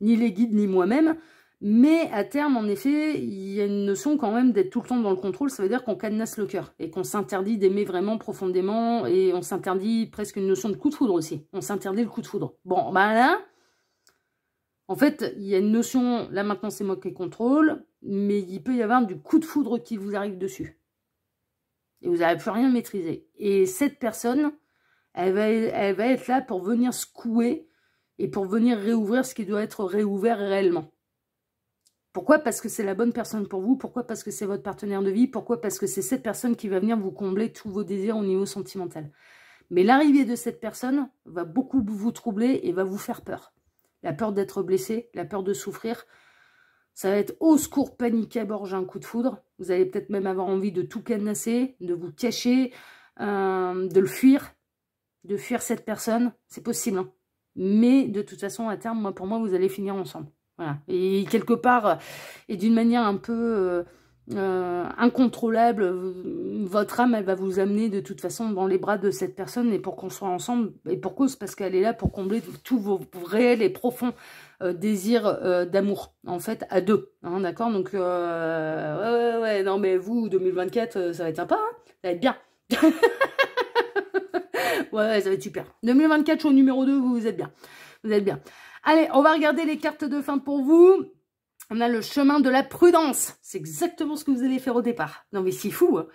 ni les guides ni moi-même. Mais à terme en effet il y a une notion quand même d'être tout le temps dans le contrôle, ça veut dire qu'on cadenasse le cœur et qu'on s'interdit d'aimer vraiment profondément et on s'interdit presque une notion de coup de foudre aussi. On s'interdit le coup de foudre. Bon ben là. En fait, il y a une notion, là maintenant c'est moi qui contrôle, mais il peut y avoir du coup de foudre qui vous arrive dessus. Et vous n'avez plus rien maîtrisé. Et cette personne, elle va être là pour venir secouer et pour venir réouvrir ce qui doit être réouvert réellement. Pourquoi? Parce que c'est la bonne personne pour vous. Pourquoi? Parce que c'est votre partenaire de vie. Pourquoi? Parce que c'est cette personne qui va venir vous combler tous vos désirs au niveau sentimental. Mais l'arrivée de cette personne va beaucoup vous troubler et va vous faire peur. La peur d'être blessé, la peur de souffrir. Ça va être au secours, panique à bord, j'ai un coup de foudre. Vous allez peut-être même avoir envie de tout cadenasser, de vous cacher, de le fuir, de fuir cette personne. C'est possible. Hein. Mais de toute façon, à terme, pour moi, vous allez finir ensemble. Voilà. Et quelque part, et d'une manière un peu incontrôlable, votre âme, elle va vous amener de toute façon dans les bras de cette personne et pour qu'on soit ensemble. Et pour cause, parce qu'elle est là pour combler tous vos réels et profonds désirs d'amour, en fait, à deux. Hein, d'accord? Donc, ouais, non, mais vous, 2024, ça va être sympa, hein, ça va être bien. Ouais, ça va être super. 2024, show numéro 2, vous êtes bien. Vous êtes bien. Allez, on va regarder les cartes de fin pour vous. On a le chemin de la prudence. C'est exactement ce que vous allez faire au départ. Non mais c'est fou. Hein.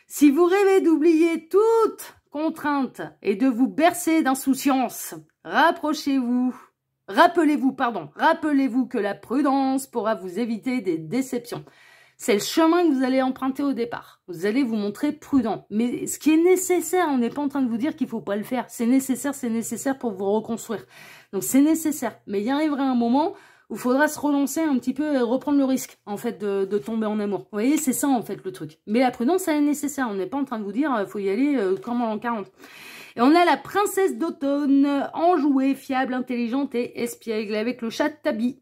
Si vous rêvez d'oublier toute contrainte et de vous bercer d'insouciance, rappelez-vous que la prudence pourra vous éviter des déceptions. C'est le chemin que vous allez emprunter au départ. Vous allez vous montrer prudent. Mais ce qui est nécessaire, on n'est pas en train de vous dire qu'il ne faut pas le faire. C'est nécessaire pour vous reconstruire. Donc c'est nécessaire. Mais il y arrivera un moment où il faudra se relancer un petit peu et reprendre le risque, en fait, de tomber en amour. Vous voyez, c'est ça, en fait, le truc. Mais la prudence, elle est nécessaire. On n'est pas en train de vous dire, il faut y aller comme en l'an 40. Et on a la princesse d'automne, enjouée, fiable, intelligente et espiègle, avec le chat Tabi.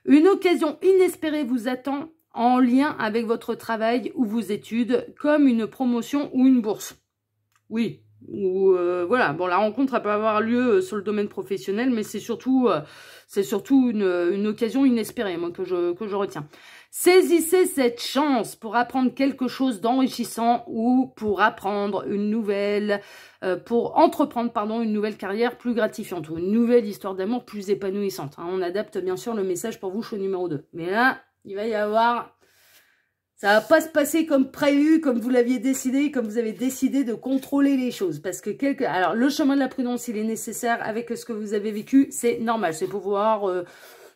Une occasion inespérée vous attend en lien avec votre travail ou vos études, comme une promotion ou une bourse. Oui, ou voilà, bon, la rencontre elle peut avoir lieu sur le domaine professionnel, mais c'est surtout une occasion inespérée, moi, que je retiens. Saisissez cette chance pour apprendre quelque chose d'enrichissant ou pour apprendre pour entreprendre, une nouvelle carrière plus gratifiante ou une nouvelle histoire d'amour plus épanouissante. Hein. On adapte bien sûr le message pour vous, show numéro 2. Mais là, il va y avoir... Ça va pas se passer comme prévu, comme vous l'aviez décidé, comme vous avez décidé de contrôler les choses. Parce que alors, le chemin de la prudence, il est nécessaire avec ce que vous avez vécu. C'est normal, c'est pouvoir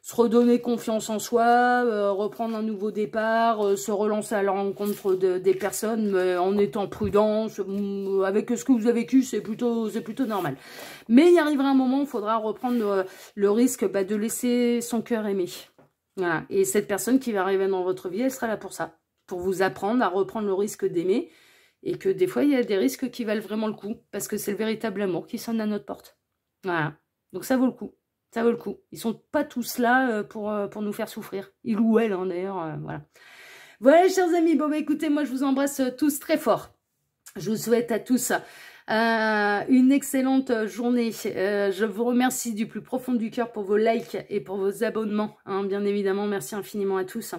se redonner confiance en soi, reprendre un nouveau départ, se relancer à la rencontre des personnes en étant prudent. Avec ce que vous avez vécu, c'est plutôt normal. Mais il arrivera un moment où il faudra reprendre le risque de laisser son cœur aimer. Voilà. Et cette personne qui va arriver dans votre vie, elle sera là pour ça. Pour vous apprendre à reprendre le risque d'aimer. Et que des fois, il y a des risques qui valent vraiment le coup. Parce que c'est le véritable amour qui sonne à notre porte. Voilà. Donc ça vaut le coup. Ça vaut le coup. Ils sont pas tous là pour nous faire souffrir. Ils ou elles, hein, d'ailleurs. Voilà. Voilà, chers amis. Bon, bah écoutez, moi, je vous embrasse tous très fort. Je vous souhaite à tous une excellente journée. Je vous remercie du plus profond du cœur pour vos likes et pour vos abonnements. Hein, bien évidemment, merci infiniment à tous.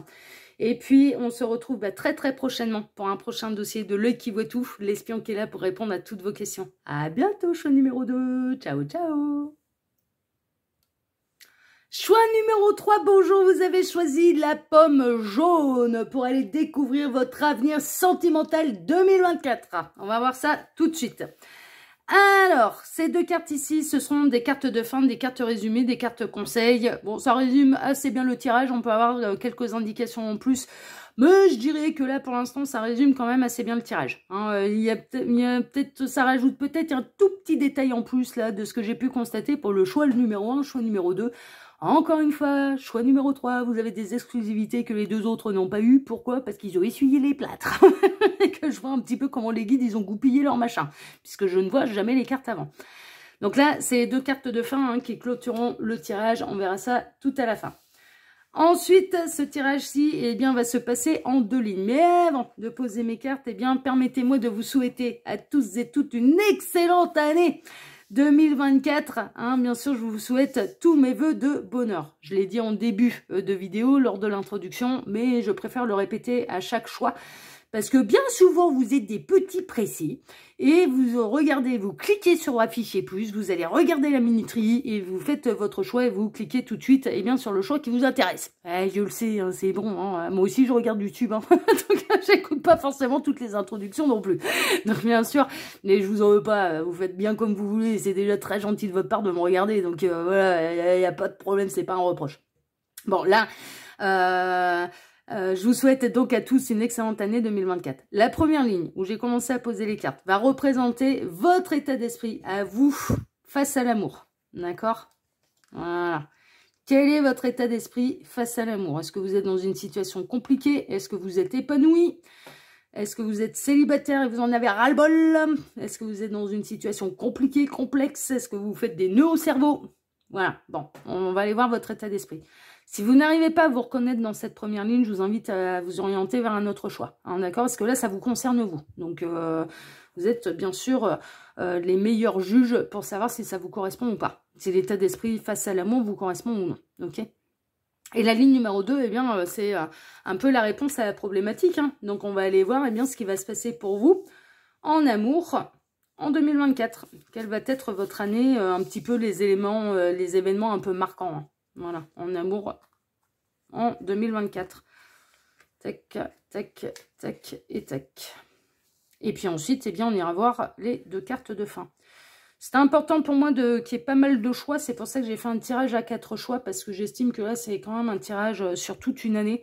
Et puis, on se retrouve très très prochainement pour un prochain dossier de L'Œil qui voit tout, l'espion qui est là pour répondre à toutes vos questions. À bientôt, choix numéro 2. Ciao, ciao. Choix numéro 3, bonjour, vous avez choisi la pomme jaune pour aller découvrir votre avenir sentimental 2024. On va voir ça tout de suite. Alors, ces deux cartes ici, ce sont des cartes de fin, des cartes résumées, des cartes conseils. Bon, ça résume assez bien le tirage, on peut avoir quelques indications en plus. Mais je dirais que là, pour l'instant, ça résume quand même assez bien le tirage. Hein, ça rajoute peut-être un tout petit détail en plus là de ce que j'ai pu constater pour le choix numéro 1, choix numéro 2. Encore une fois, choix numéro 3, vous avez des exclusivités que les deux autres n'ont pas eu. Pourquoi? Parce qu'ils ont essuyé les plâtres. Et que je vois un petit peu comment les guides, ils ont goupillé leur machin. Puisque je ne vois jamais les cartes avant. Donc là, c'est deux cartes de fin qui clôtureront le tirage. On verra ça tout à la fin. Ensuite, ce tirage-ci, eh bien, va se passer en 2 lignes. Mais avant de poser mes cartes, eh bien, permettez-moi de vous souhaiter à tous et toutes une excellente année 2024, hein, bien sûr, je vous souhaite tous mes vœux de bonheur. Je l'ai dit en début de vidéo, lors de l'introduction, mais je préfère le répéter à chaque choix. Parce que bien souvent, vous êtes des petits pressés et vous regardez, vous cliquez sur afficher plus, vous allez regarder la minuterie et vous faites votre choix et vous cliquez tout de suite bien, sur le choix qui vous intéresse. Je le sais, hein, c'est bon, hein, moi aussi je regarde YouTube, hein, donc j'écoute pas forcément toutes les introductions non plus. Donc bien sûr, mais je vous en veux pas, vous faites bien comme vous voulez, c'est déjà très gentil de votre part de me regarder, donc voilà, il n'y a pas de problème, c'est pas un reproche. Bon, là... je vous souhaite donc à tous une excellente année 2024. La première ligne où j'ai commencé à poser les cartes va représenter votre état d'esprit à vous face à l'amour. D'accord? Voilà. Quel est votre état d'esprit face à l'amour? Est-ce que vous êtes dans une situation compliquée? Est-ce que vous êtes épanoui? Est-ce que vous êtes célibataire et vous en avez ras-le-bol? Est-ce que vous êtes dans une situation compliquée, complexe? Est-ce que vous faites des nœuds au cerveau? Voilà, bon, on va aller voir votre état d'esprit. Si vous n'arrivez pas à vous reconnaître dans cette première ligne, je vous invite à vous orienter vers un autre choix. Hein, d'accord? Parce que là, ça vous concerne vous. Donc, vous êtes bien sûr les meilleurs juges pour savoir si ça vous correspond ou pas. Si l'état d'esprit face à l'amour vous correspond ou non. Ok? Et la ligne numéro 2, eh bien, c'est un peu la réponse à la problématique. Hein. Donc, on va aller voir eh bien, ce qui va se passer pour vous en amour en 2024. Quelle va être votre année, un petit peu les événements un peu marquants. Hein. Voilà, en amour en 2024. Tac, tac, tac et tac. Et puis ensuite, eh bien, on ira voir les deux cartes de fin. C'était important pour moi qu'il y ait pas mal de choix. C'est pour ça que j'ai fait un tirage à 4 choix. Parce que j'estime que là, c'est quand même un tirage sur toute une année.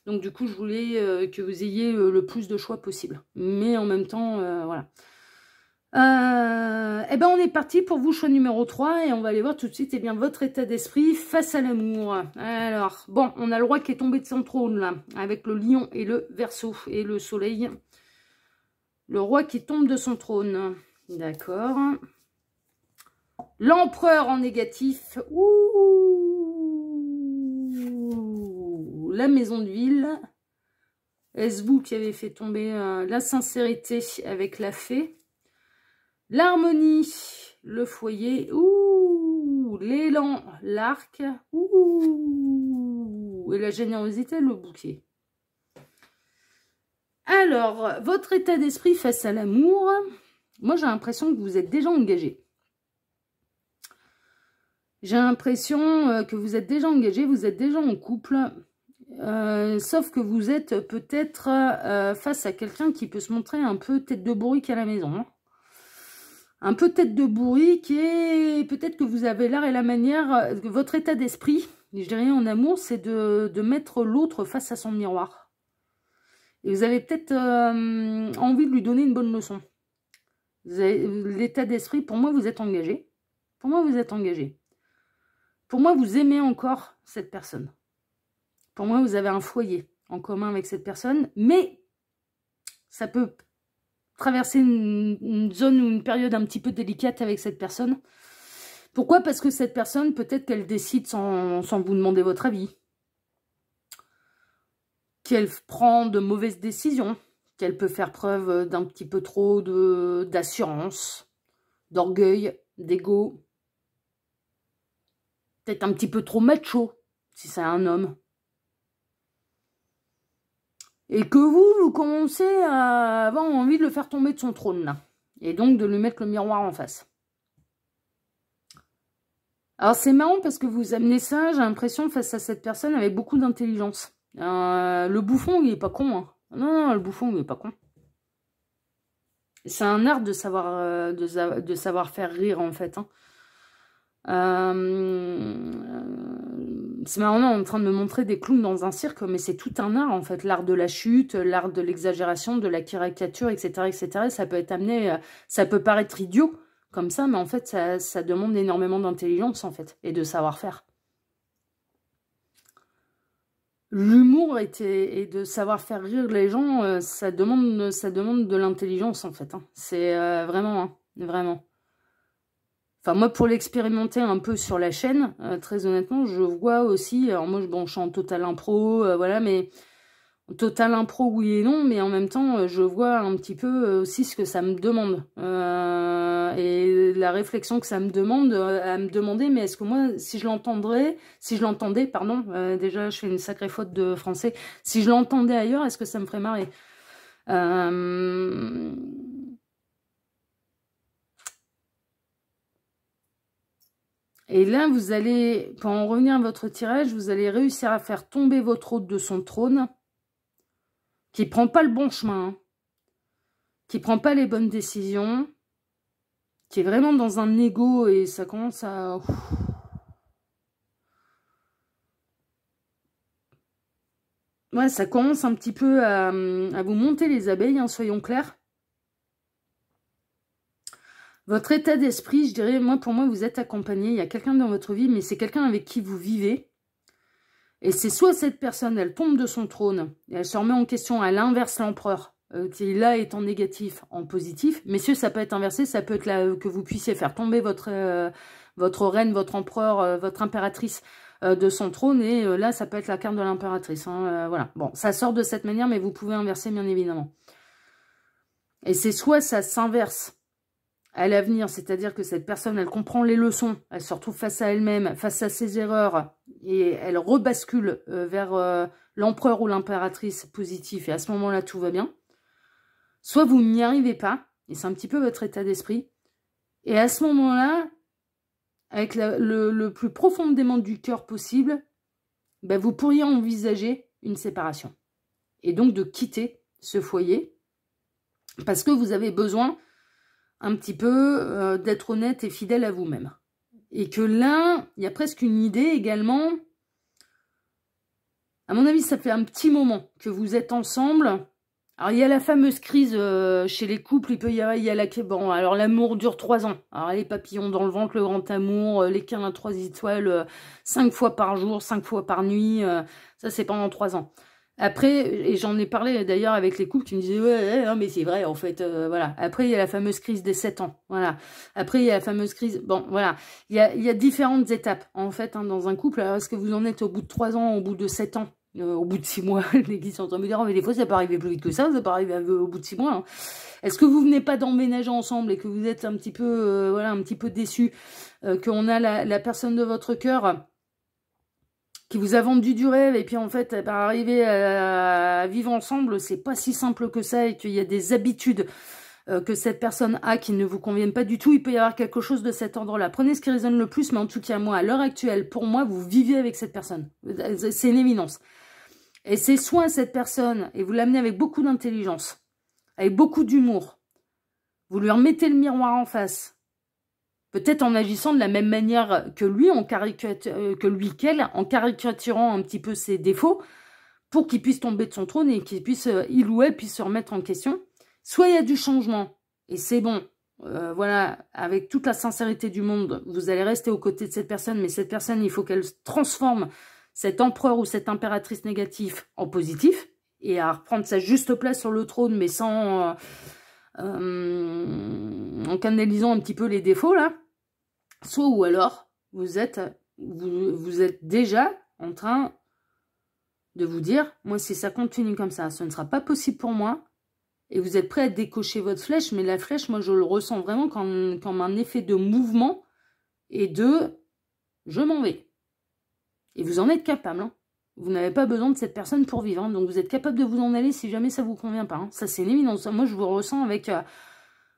Donc du coup, je voulais que vous ayez le plus de choix possible. Mais en même temps, voilà. Eh ben on est parti pour vous, choix numéro 3, et on va aller voir tout de suite eh bien, votre état d'esprit face à l'amour. Alors, bon, on a le roi qui est tombé de son trône, là, avec le lion et le verseau, et le soleil. Le roi qui tombe de son trône, d'accord. L'empereur en négatif, ouh, la maison de ville. Est-ce vous qui avez fait tomber la sincérité avec la fée? L'harmonie, le foyer, ouh, l'élan, l'arc, ouh, et la générosité, le bouquet. Alors, votre état d'esprit face à l'amour, moi j'ai l'impression que vous êtes déjà engagé. J'ai l'impression que vous êtes déjà engagé, vous êtes déjà en couple, sauf que vous êtes peut-être face à quelqu'un qui peut se montrer un peu tête de bourrique à la maison, hein. Un peu tête de bourrique et peut-être que vous avez l'art et la manière, votre état d'esprit, je dirais en amour, c'est de mettre l'autre face à son miroir. Et vous avez peut-être envie de lui donner une bonne leçon. L'état d'esprit, pour moi, vous êtes engagé. Pour moi, vous êtes engagé. Pour moi, vous aimez encore cette personne. Pour moi, vous avez un foyer en commun avec cette personne, mais ça peut traverser une zone ou une période un petit peu délicate avec cette personne. Pourquoi? Parce que cette personne, peut-être qu'elle décide sans vous demander votre avis. Qu'elle prend de mauvaises décisions. Qu'elle peut faire preuve d'un petit peu trop d'assurance, d'orgueil, d'ego. Peut-être un petit peu trop macho, si c'est un homme. Et que vous commencez à avoir envie de le faire tomber de son trône, là. Et donc de lui mettre le miroir en face. Alors c'est marrant parce que vous amenez ça, j'ai l'impression, face à cette personne avec beaucoup d'intelligence. Le bouffon, il est pas con. Hein. Non, le bouffon, il est pas con. C'est un art de savoir faire rire, en fait. Hein. C'est marrant, on est en train de me montrer des clowns dans un cirque, mais c'est tout un art, en fait. L'art de la chute, l'art de l'exagération, de la caricature, etc., etc. Ça peut être amené, ça peut paraître idiot, comme ça, mais en fait, ça demande énormément d'intelligence, en fait, et de savoir-faire. L'humour et de savoir faire rire les gens, ça demande de l'intelligence, en fait. Hein. C'est vraiment, hein, vraiment. Enfin, moi, pour l'expérimenter un peu sur la chaîne, très honnêtement, je vois aussi... Alors moi, je suis en total impro, voilà, mais... Total impro, oui et non, mais en même temps, je vois un petit peu aussi ce que ça me demande. Et la réflexion que ça me demande, à me demander, mais est-ce que moi, si je l'entendais, pardon, déjà je fais une sacrée faute de français, si je l'entendais ailleurs, est-ce que ça me ferait marrer Et là, vous allez, pour en revenir à votre tirage, vous allez réussir à faire tomber votre hôte de son trône, qui prend pas le bon chemin, hein, qui prend pas les bonnes décisions, qui est vraiment dans un ego et ça commence à... Ouais, ça commence un petit peu à vous monter les abeilles, hein, soyons clairs. Votre état d'esprit, je dirais, pour moi, vous êtes accompagné. Il y a quelqu'un dans votre vie, mais c'est quelqu'un avec qui vous vivez. Et c'est soit cette personne, elle tombe de son trône, et elle se remet en question, elle inverse l'empereur, qui là est en négatif, en positif. Messieurs, ça peut être inversé, ça peut être là que vous puissiez faire tomber votre reine, votre empereur, votre impératrice de son trône. Et là, ça peut être la carte de l'impératrice. Hein, voilà. Bon, ça sort de cette manière, mais vous pouvez inverser, bien évidemment. Et c'est soit ça s'inverse à l'avenir, c'est-à-dire que cette personne, elle comprend les leçons, elle se retrouve face à elle-même, face à ses erreurs, et elle rebascule vers l'empereur ou l'impératrice positif, et à ce moment-là, tout va bien. Soit vous n'y arrivez pas, et c'est un petit peu votre état d'esprit, et à ce moment-là, avec le plus profondément du cœur possible, ben vous pourriez envisager une séparation. Et donc de quitter ce foyer, parce que vous avez besoin un petit peu d'être honnête et fidèle à vous-même. Et que là, il y a presque une idée également. À mon avis, ça fait un petit moment que vous êtes ensemble. Alors, il y a la fameuse crise chez les couples. Il y a la... Bon, alors l'amour dure 3 ans. Alors, les papillons dans le ventre, le grand amour, les câlins à 3 étoiles, 5 fois par jour, 5 fois par nuit. Ça, c'est pendant 3 ans. Après, et j'en ai parlé d'ailleurs avec les couples qui me disaient ouais, mais c'est vrai en fait, voilà. Après, il y a la fameuse crise des 7 ans, voilà. Après, il y a la fameuse crise, bon, voilà. Il y a différentes étapes en fait hein, dans un couple. Alors, est-ce que vous en êtes au bout de 3 ans, au bout de 7 ans, au bout de 6 mois? Les qui sont en train de me dire, oh, mais des fois, ça peut arriver plus vite que ça peut arriver au bout de 6 mois. Hein. Est-ce que vous venez pas d'emménager ensemble et que vous êtes un petit peu, voilà, un petit peu déçus qu'on a la personne de votre cœur qui vous a vendu du rêve, et puis en fait, par arriver à vivre ensemble, c'est pas si simple que ça, et qu'il y a des habitudes que cette personne a qui ne vous conviennent pas du tout, il peut y avoir quelque chose de cet ordre-là. Prenez ce qui résonne le plus, mais en tout cas, moi, à l'heure actuelle, pour moi, vous vivez avec cette personne. C'est une évidence. Et c'est soit cette personne, et vous l'amenez avec beaucoup d'intelligence, avec beaucoup d'humour, vous lui remettez le miroir en face, peut-être en agissant de la même manière que lui, qu'elle, en caricaturant un petit peu ses défauts, pour qu'il puisse tomber de son trône et qu'il puisse, il ou elle puisse se remettre en question. Soit il y a du changement, et c'est bon, voilà, avec toute la sincérité du monde, vous allez rester aux côtés de cette personne, mais cette personne, il faut qu'elle transforme cet empereur ou cette impératrice négatif en positif, et à reprendre sa juste place sur le trône, mais sans... en canalisant un petit peu les défauts, là. Soit ou alors, vous êtes déjà en train de vous dire, moi, si ça continue comme ça, ce ne sera pas possible pour moi. Et vous êtes prêt à décocher votre flèche, mais la flèche, moi, je le ressens vraiment comme un effet de mouvement et de « je m'en vais ». Et vous en êtes capable. Hein. Vous n'avez pas besoin de cette personne pour vivre. Hein. Donc, vous êtes capable de vous en aller si jamais ça ne vous convient pas. Hein. Ça, c'est une évidence. Moi, je vous ressens avec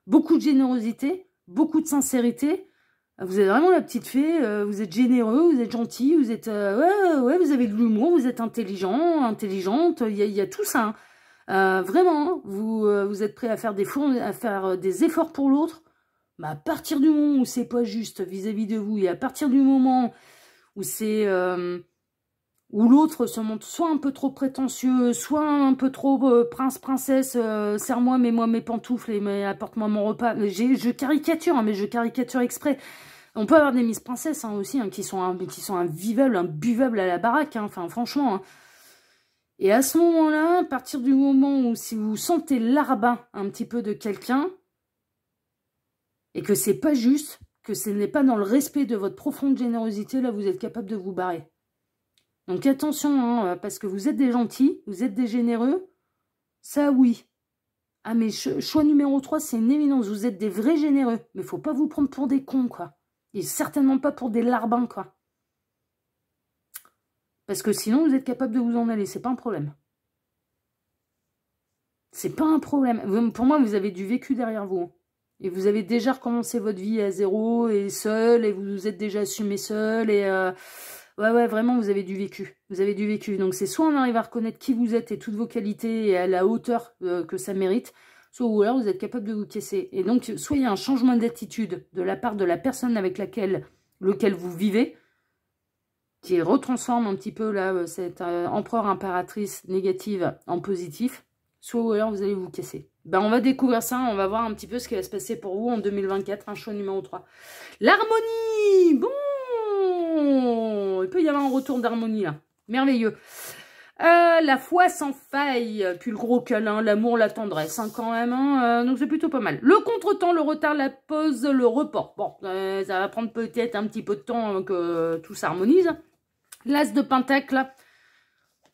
beaucoup de générosité, beaucoup de sincérité. Vous êtes vraiment la petite fée. Vous êtes généreux, vous êtes gentil, vous êtes... ouais, vous avez de l'humour, vous êtes intelligent, intelligente. Il y a tout ça. Hein. Vraiment, vous êtes prêt à faire des efforts pour l'autre. Mais à partir du moment où c'est pas juste vis-à-vis de vous, et à partir du moment où c'est... où l'autre se montre soit un peu trop prétentieux, soit un peu trop prince, princesse, serre-moi, mets-moi mes pantoufles et apporte-moi mon repas. Je caricature, hein, mais je caricature exprès. On peut avoir des Miss Princesses hein, aussi, hein, qui sont invivables, imbuvables à la baraque, hein, enfin franchement. Hein. Et à ce moment-là, à partir du moment où si vous sentez l'arbin un petit peu de quelqu'un, et que c'est pas juste, que ce n'est pas dans le respect de votre profonde générosité, là vous êtes capable de vous barrer. Donc attention, hein, parce que vous êtes des gentils, vous êtes des généreux, ça oui. Ah mais choix numéro 3, c'est une évidence, vous êtes des vrais généreux. Mais faut pas vous prendre pour des cons, quoi. Et certainement pas pour des larbins, quoi. Parce que sinon, vous êtes capable de vous en aller, c'est pas un problème. C'est pas un problème. Pour moi, vous avez du vécu derrière vous. Hein. Et vous avez déjà recommencé votre vie à zéro, et seul, et vous vous êtes déjà assumé seul, et... Ouais, vraiment, vous avez du vécu. Vous avez du vécu. Donc, c'est soit on arrive à reconnaître qui vous êtes et toutes vos qualités et à la hauteur que ça mérite, soit ou alors vous êtes capable de vous caisser. Et donc, soit il y a un changement d'attitude de la part de la personne avec lequel vous vivez, qui retransforme un petit peu là, cette empereur impératrice négative en positif, soit ou alors vous allez vous casser. Ben, on va découvrir ça, on va voir un petit peu ce qui va se passer pour vous en 2024, un choix numéro 3. L'harmonie. Bon, il peut y avoir un retour d'harmonie là. Merveilleux. La foi sans faille, puis le gros câlin, l'amour, la tendresse, hein, quand même. Hein, donc c'est plutôt pas mal. Le contretemps, le retard, la pause, le report. Bon, ça va prendre peut-être un petit peu de temps avant que tout s'harmonise. L'as de pentacle,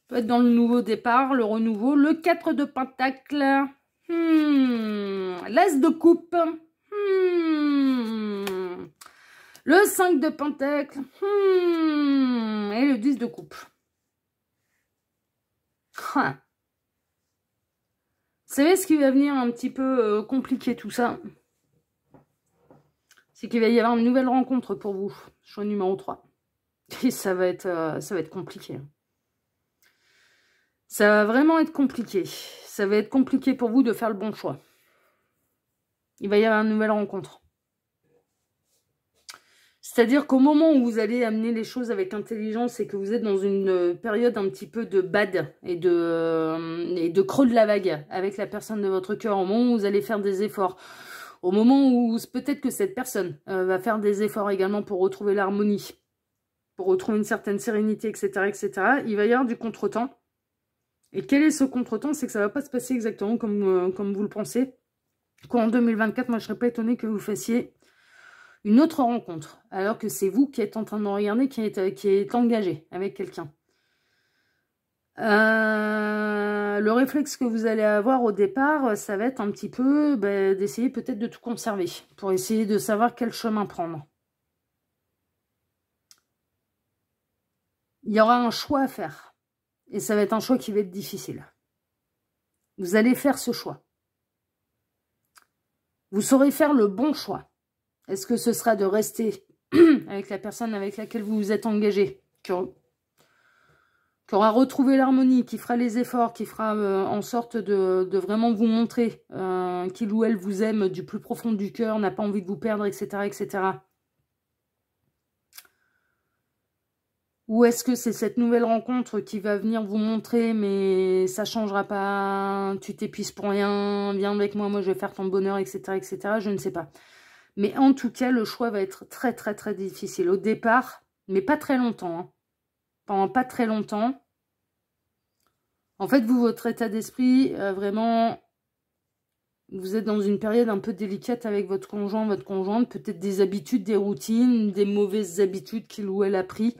peut être dans le nouveau départ, le renouveau. Le 4 de pentacle. L'as de coupe. Le 5 de pentacle. Et le 10 de coupe. Vous savez ce qui va venir un petit peu compliquer tout ça? C'est qu'il va y avoir une nouvelle rencontre pour vous. Choix numéro 3. Et ça va être compliqué. Ça va vraiment être compliqué. Ça va être compliqué pour vous de faire le bon choix. Il va y avoir une nouvelle rencontre. C'est-à-dire qu'au moment où vous allez amener les choses avec intelligence et que vous êtes dans une période un petit peu de bad et de creux de la vague avec la personne de votre cœur, au moment où vous allez faire des efforts, au moment où peut-être que cette personne va faire des efforts également pour retrouver l'harmonie, pour retrouver une certaine sérénité, etc., etc., il va y avoir du contretemps. Et quel est ce contretemps? C'est que ça ne va pas se passer exactement comme vous le pensez. Qu'en 2024, moi je ne serais pas étonnée que vous fassiez une autre rencontre, alors que c'est vous qui êtes en train de regarder, qui est engagé avec quelqu'un. Le réflexe que vous allez avoir au départ, ça va être un petit peu d'essayer peut-être de tout conserver, pour essayer de savoir quel chemin prendre. Il y aura un choix à faire, et ça va être un choix qui va être difficile. Vous allez faire ce choix. Vous saurez faire le bon choix. Est-ce que ce sera de rester avec la personne avec laquelle vous vous êtes engagé, qui aura retrouvé l'harmonie, qui fera les efforts, qui fera en sorte de vraiment vous montrer qu'il ou elle vous aime du plus profond du cœur, n'a pas envie de vous perdre, etc., etc. Ou est-ce que c'est cette nouvelle rencontre qui va venir vous montrer, mais ça changera pas, tu t'épuises pour rien, viens avec moi, moi je vais faire ton bonheur, etc., etc., je ne sais pas. Mais en tout cas, le choix va être très, très, très difficile. Au départ, mais pas très longtemps. Hein. Pendant pas très longtemps. En fait, vous, votre état d'esprit, vraiment, vous êtes dans une période un peu délicate avec votre conjoint, votre conjointe. Peut-être des habitudes, des routines, des mauvaises habitudes qu'il ou elle a pris.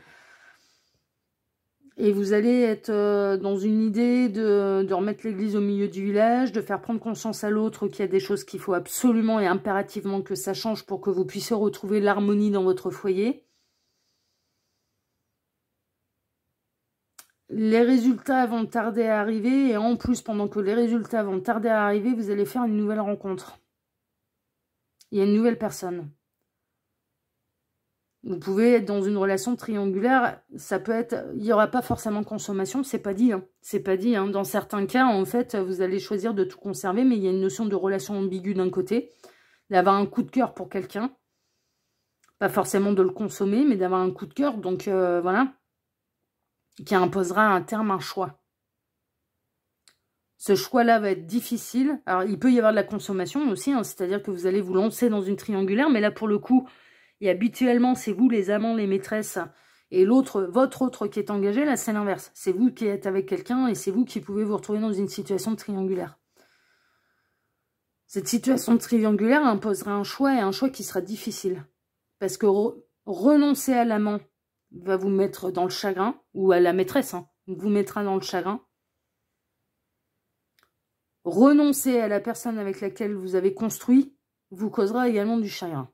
Et vous allez être dans une idée de remettre l'église au milieu du village, de faire prendre conscience à l'autre qu'il y a des choses qu'il faut absolument et impérativement que ça change pour que vous puissiez retrouver l'harmonie dans votre foyer. les résultats vont tarder à arriver. Et en plus, pendant que les résultats vont tarder à arriver, vous allez faire une nouvelle rencontre. Il y a une nouvelle personne. Vous pouvez être dans une relation triangulaire, ça peut être, il n'y aura pas forcément consommation, c'est pas dit. Hein. C'est pas dit. Hein. Dans certains cas, en fait, vous allez choisir de tout conserver, mais il y a une notion de relation ambiguë d'un côté, d'avoir un coup de cœur pour quelqu'un. Pas forcément de le consommer, mais d'avoir un coup de cœur, donc voilà, qui imposera à un terme un choix. Ce choix-là va être difficile. Alors, il peut y avoir de la consommation aussi, hein, c'est-à-dire que vous allez vous lancer dans une triangulaire, mais là, pour le coup, et habituellement, c'est vous, les amants, les maîtresses, et l'autre, votre autre qui est engagé, là, c'est l'inverse. C'est vous qui êtes avec quelqu'un, et c'est vous qui pouvez vous retrouver dans une situation triangulaire. Cette situation triangulaire imposera un choix, et un choix qui sera difficile. Parce que renoncer à l'amant va vous mettre dans le chagrin, ou à la maîtresse, hein, vous mettra dans le chagrin. Renoncer à la personne avec laquelle vous avez construit vous causera également du chagrin.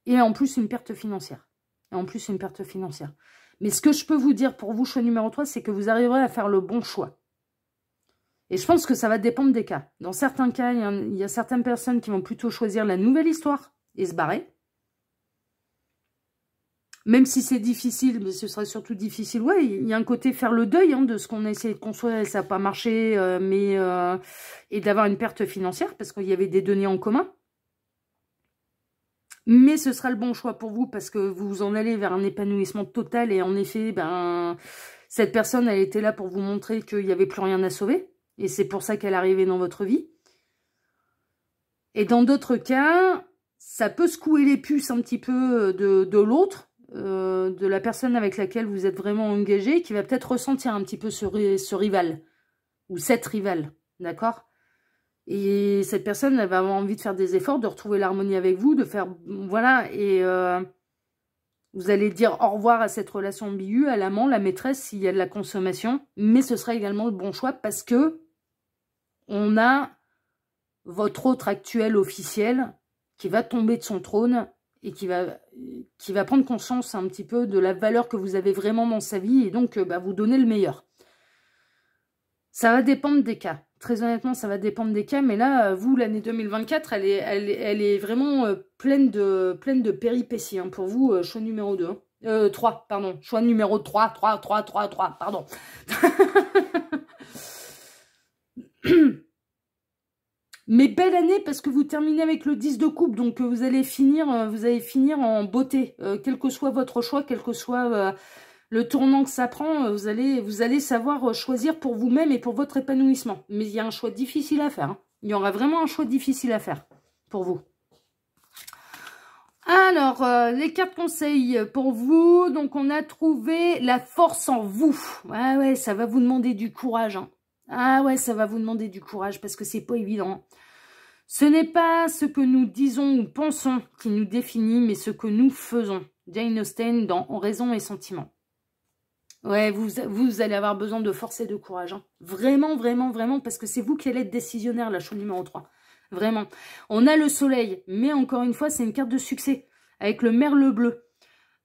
Et en plus, une perte financière. Mais ce que je peux vous dire pour vous, choix numéro 3, c'est que vous arriverez à faire le bon choix. Et je pense que ça va dépendre des cas. Dans certains cas, il y a certaines personnes qui vont plutôt choisir la nouvelle histoire et se barrer. Même si c'est difficile, mais ce serait surtout difficile. Ouais, il y a un côté faire le deuil hein, de ce qu'on a essayé de construire et ça n'a pas marché, et d'avoir une perte financière parce qu'il y avait des données en commun. Mais ce sera le bon choix pour vous parce que vous en allez vers un épanouissement total. Et en effet, ben, cette personne, elle était là pour vous montrer qu'il n'y avait plus rien à sauver. Et c'est pour ça qu'elle est arrivée dans votre vie. Et dans d'autres cas, ça peut secouer les puces un petit peu de l'autre, de la personne avec laquelle vous êtes vraiment engagé, qui va peut-être ressentir un petit peu ce rival. Ou cette rivale, d'accord ? Et cette personne, elle va avoir envie de faire des efforts, de retrouver l'harmonie avec vous, de faire... Voilà, et vous allez dire au revoir à cette relation ambiguë, à l'amant, la maîtresse, s'il y a de la consommation. Mais ce sera également le bon choix parce que on a votre autre actuel officiel qui va tomber de son trône et qui va prendre conscience un petit peu de la valeur que vous avez vraiment dans sa vie et donc vous donner le meilleur. Ça va dépendre des cas. Très honnêtement, ça va dépendre des cas, mais là, vous, l'année 2024, elle est vraiment pleine de péripéties. Hein. Pour vous, choix numéro 2. 3, pardon. Choix numéro 3, pardon. Mais belle année parce que vous terminez avec le 10 de coupe, donc vous allez finir en beauté. Quel que soit votre choix, quel que soit... le tournant que ça prend, vous allez savoir choisir pour vous-même et pour votre épanouissement. Mais il y a un choix difficile à faire. Hein. Il y aura vraiment un choix difficile à faire pour vous. Alors, les cartes conseils pour vous. Donc, on a trouvé la force en vous. Ah ouais, ça va vous demander du courage. Hein. Ah ouais, ça va vous demander du courage parce que c'est pas évident. Ce n'est pas ce que nous disons ou pensons qui nous définit, mais ce que nous faisons. Jane Austen dans Raison et Sentiment. Ouais, vous allez avoir besoin de force et de courage. Hein. Vraiment, vraiment, vraiment, parce que c'est vous qui allez être décisionnaire, la choix numéro 3. Vraiment. On a le soleil, mais encore une fois, c'est une carte de succès, avec le merle bleu.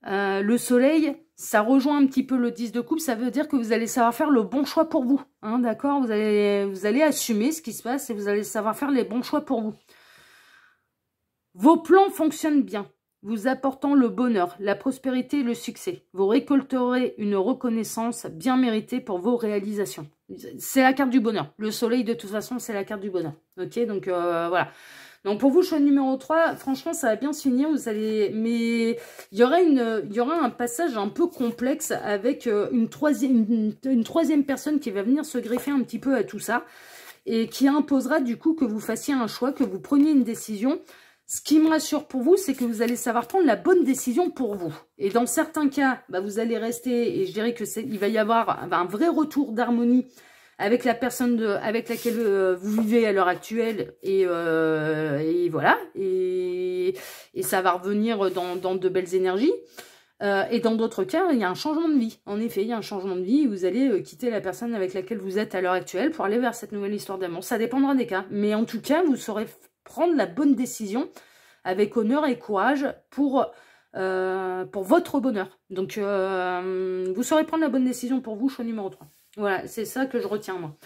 Le soleil, ça rejoint un petit peu le 10 de coupe, ça veut dire que vous allez savoir faire le bon choix pour vous. Hein, d'accord, vous allez assumer ce qui se passe et vous allez savoir faire les bons choix pour vous. Vos plans fonctionnent bien. Vous apportant le bonheur, la prospérité et le succès. Vous récolterez une reconnaissance bien méritée pour vos réalisations. C'est la carte du bonheur. Le soleil, de toute façon, c'est la carte du bonheur. Ok, donc voilà. Donc pour vous, choix numéro 3, franchement, ça va bien se finir. Vous allez... Mais il y aura un passage un peu complexe avec une troisième personne qui va venir se greffer un petit peu à tout ça. Et qui imposera du coup que vous fassiez un choix, que vous preniez une décision. Ce qui me rassure pour vous, c'est que vous allez savoir prendre la bonne décision pour vous. Et dans certains cas, vous allez rester, et je dirais qu'il va y avoir un vrai retour d'harmonie avec la personne avec laquelle vous vivez à l'heure actuelle. Et voilà. Et ça va revenir dans de belles énergies. Et dans d'autres cas, il y a un changement de vie. En effet, il y a un changement de vie. Vous allez quitter la personne avec laquelle vous êtes à l'heure actuelle pour aller vers cette nouvelle histoire d'amour. Ça dépendra des cas. Mais en tout cas, vous saurez prendre la bonne décision avec honneur et courage pour pour votre bonheur. Donc, vous saurez prendre la bonne décision pour vous, choix numéro 3. Voilà, c'est ça que je retiens, moi.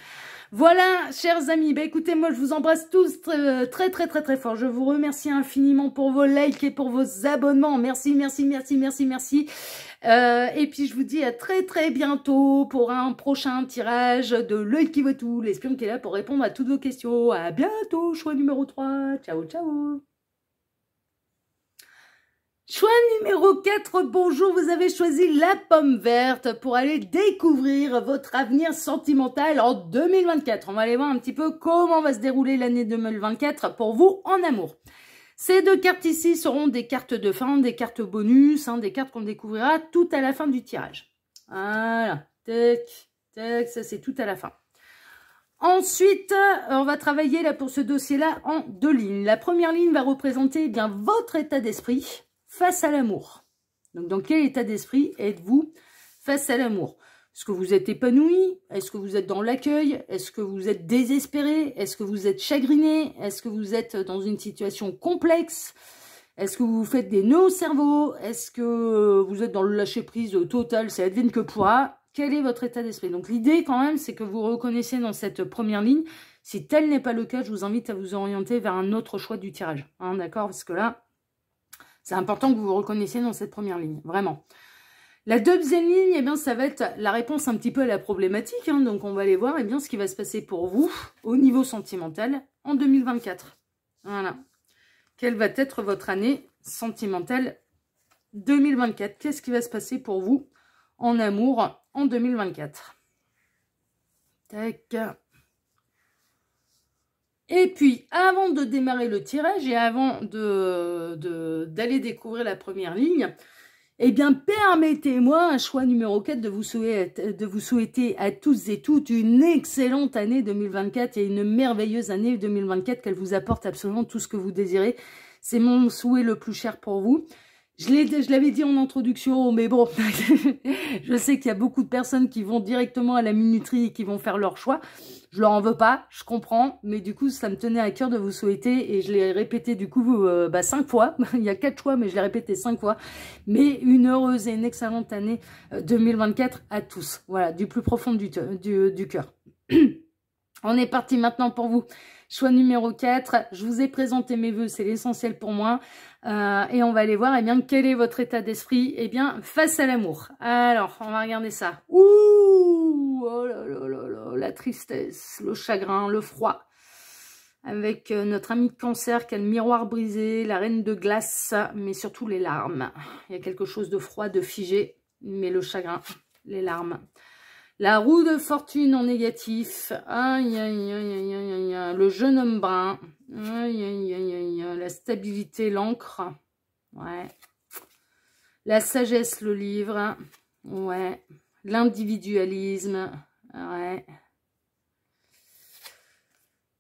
Voilà, chers amis, bah écoutez, moi je vous embrasse tous très fort. Je vous remercie infiniment pour vos likes et pour vos abonnements. Merci, merci, merci, merci, merci. Et puis je vous dis à très bientôt pour un prochain tirage de L'Œil qui voit tout, l'espion qui est là pour répondre à toutes vos questions. À bientôt, choix numéro 3. Ciao, ciao. Choix numéro 4, bonjour, vous avez choisi la pomme verte pour aller découvrir votre avenir sentimental en 2024. On va aller voir un petit peu comment va se dérouler l'année 2024 pour vous en amour. Ces deux cartes ici seront des cartes de fin, des cartes bonus, des cartes qu'on découvrira tout à la fin du tirage. Voilà, tac, tac, ça c'est tout à la fin. Ensuite, on va travailler là pour ce dossier-là en 2 lignes. La première ligne va représenter bien votre état d'esprit face à l'amour. Donc, dans quel état d'esprit êtes-vous face à l'amour? Est-ce que vous êtes épanoui? Est-ce que vous êtes dans l'accueil? Est-ce que vous êtes désespéré? Est-ce que vous êtes chagriné? Est-ce que vous êtes dans une situation complexe? Est-ce que vous vous faites des nœuds au cerveau? Est-ce que vous êtes dans le lâcher-prise total? Ça advienne que pourra. Quel est votre état d'esprit? Donc, l'idée, quand même, c'est que vous reconnaissez dans cette première ligne. Si tel n'est pas le cas, je vous invite à vous orienter vers un autre choix du tirage. D'accord? Parce que là, c'est important que vous vous reconnaissiez dans cette première ligne, vraiment. La deuxième ligne, eh bien, ça va être la réponse un petit peu à la problématique. Donc, on va aller voir ce qui va se passer pour vous au niveau sentimental en 2024. Voilà. Quelle va être votre année sentimentale 2024? Qu'est-ce qui va se passer pour vous en amour en 2024? Tac. Et puis, avant de démarrer le tirage et avant d'aller découvrir la première ligne, eh bien, permettez-moi, un choix numéro 4, de vous souhaiter à tous et toutes une excellente année 2024 et une merveilleuse année 2024, qu'elle vous apporte absolument tout ce que vous désirez. C'est mon souhait le plus cher pour vous. Je l'avais dit en introduction, mais bon, je sais qu'il y a beaucoup de personnes qui vont directement à la minuterie et qui vont faire leur choix. Je leur en veux pas, je comprends, mais du coup, ça me tenait à cœur de vous souhaiter, et je l'ai répété du coup 5 fois. Il y a 4 choix, mais je l'ai répété 5 fois. Mais une heureuse et une excellente année 2024 à tous. Voilà, du plus profond du cœur. On est parti maintenant pour vous. Choix numéro 4, je vous ai présenté mes vœux, c'est l'essentiel pour moi. Et on va aller voir, quel est votre état d'esprit, face à l'amour. Alors, on va regarder ça. Ouh, oh là là là là, la tristesse, le chagrin, le froid. Avec notre ami de cancer qui a le miroir brisé, la reine de glace, mais surtout les larmes. Il y a quelque chose de froid, de figé, mais le chagrin, les larmes. La roue de fortune en négatif. Aïe, aïe, aïe, aïe, aïe, aïe. Le jeune homme brun. Aïe, aïe, aïe, aïe. La stabilité, l'encre. Ouais. La sagesse, le livre. Ouais. L'individualisme. Ouais.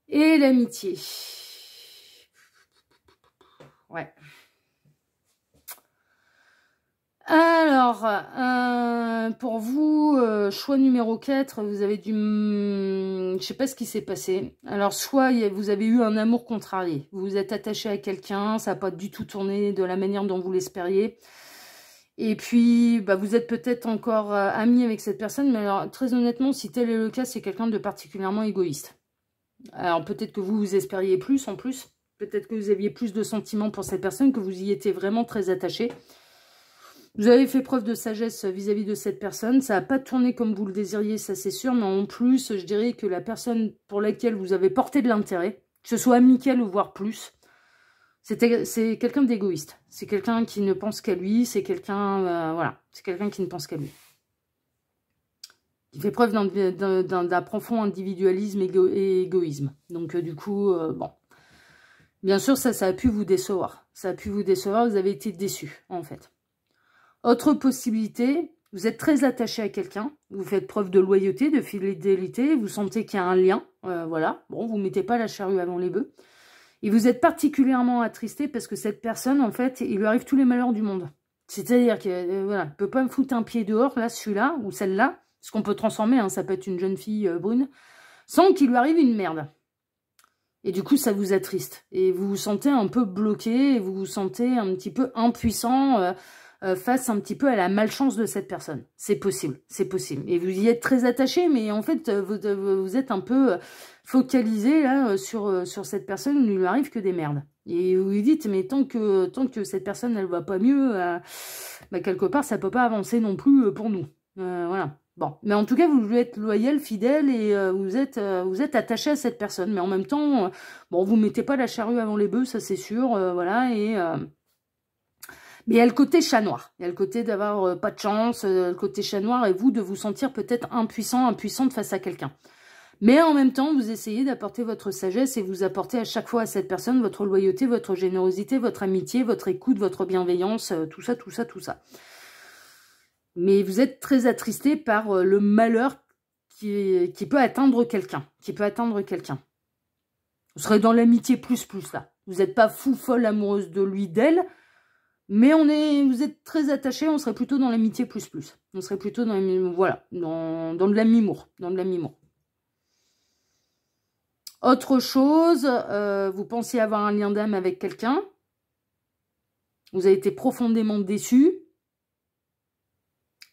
Et l'amitié. Ouais. Alors, pour vous, choix numéro 4, vous avez dû... Je sais pas ce qui s'est passé. Alors, soit vous avez eu un amour contrarié. Vous vous êtes attaché à quelqu'un, ça n'a pas du tout tourné de la manière dont vous l'espériez. Et puis, vous êtes peut-être encore ami avec cette personne, mais alors, très honnêtement, si tel est le cas, c'est quelqu'un de particulièrement égoïste. Alors, peut-être que vous espériez plus, en plus. Peut-être que vous aviez plus de sentiments pour cette personne, que vous y étiez vraiment très attaché. Vous avez fait preuve de sagesse vis-à-vis de cette personne. Ça n'a pas tourné comme vous le désiriez, ça c'est sûr. Mais en plus, je dirais que la personne pour laquelle vous avez porté de l'intérêt, que ce soit amical ou voire plus, c'est quelqu'un d'égoïste. C'est quelqu'un qui ne pense qu'à lui. C'est quelqu'un, voilà, c'est quelqu'un qui ne pense qu'à lui. Qui fait preuve d'un profond individualisme et égoïsme. Donc du coup, bon. Bien sûr, ça a pu vous décevoir. Ça a pu vous décevoir, vous avez été déçus, en fait. Autre possibilité, vous êtes très attaché à quelqu'un, vous faites preuve de loyauté, de fidélité, vous sentez qu'il y a un lien, voilà, bon, vous ne mettez pas la charrue avant les bœufs, et vous êtes particulièrement attristé parce que cette personne, en fait, il lui arrive tous les malheurs du monde. C'est-à-dire qu'il voilà, peut pas me foutre un pied dehors, là, celui-là, ou celle-là, ce qu'on peut transformer, ça peut être une jeune fille brune, sans qu'il lui arrive une merde. Et du coup, ça vous attriste. Et vous vous sentez un peu bloqué, et vous vous sentez un petit peu impuissant face un petit peu à la malchance de cette personne. C'est possible, c'est possible. Et vous y êtes très attaché, mais en fait, vous êtes un peu focalisé là sur cette personne, il ne lui arrive que des merdes. Et vous lui dites, mais tant que cette personne, elle va pas mieux, bah, quelque part, ça peut pas avancer non plus pour nous. Voilà. Bon, mais en tout cas, vous voulez être loyal, fidèle, et vous êtes attaché à cette personne. Mais en même temps, bon, vous mettez pas la charrue avant les bœufs, ça c'est sûr, voilà, et... mais il y a le côté chat noir. Il y a le côté d'avoir pas de chance, le côté chat noir, et vous, de vous sentir peut-être impuissante face à quelqu'un. Mais en même temps, vous essayez d'apporter votre sagesse et vous apportez à chaque fois à cette personne votre loyauté, votre générosité, votre amitié, votre écoute, votre bienveillance, tout ça, tout ça, tout ça. Mais vous êtes très attristé par le malheur qui peut atteindre quelqu'un. Vous serez dans l'amitié plus là. Vous n'êtes pas fou, folle, amoureuse de lui, d'elle. Mais vous êtes très attaché, on serait plutôt dans l'amitié plus. On serait plutôt dans, voilà, dans de l'amour. Autre chose, vous pensiez avoir un lien d'âme avec quelqu'un. Vous avez été profondément déçu.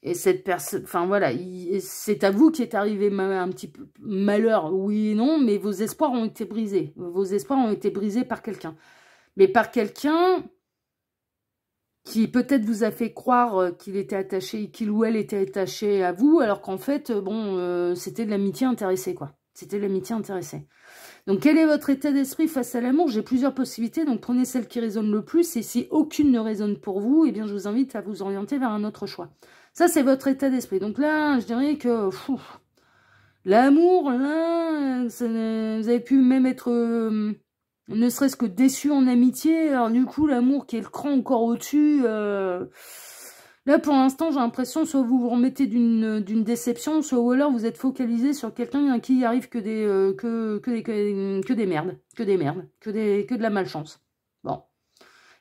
Et cette personne, enfin voilà, c'est à vous qui est arrivé un petit peu malheur, oui et non, mais vos espoirs ont été brisés. Vos espoirs ont été brisés par quelqu'un. Mais par quelqu'un qui peut-être vous a fait croire qu'il était attaché, qu'il ou elle était attaché à vous, alors qu'en fait, bon, c'était de l'amitié intéressée, quoi. C'était de l'amitié intéressée. Donc, quel est votre état d'esprit face à l'amour? J'ai plusieurs possibilités, donc prenez celle qui résonne le plus, et si aucune ne résonne pour vous, eh bien, je vous invite à vous orienter vers un autre choix. Ça, c'est votre état d'esprit. Donc là, je dirais que l'amour, là, vous avez pu même être... ne serait-ce que déçu en amitié, alors du coup, l'amour qui est le cran encore au-dessus, là, pour l'instant, j'ai l'impression, soit vous vous remettez d'une déception, soit ou alors vous êtes focalisé sur quelqu'un à qui il arrive que des merdes, que de la malchance. Bon.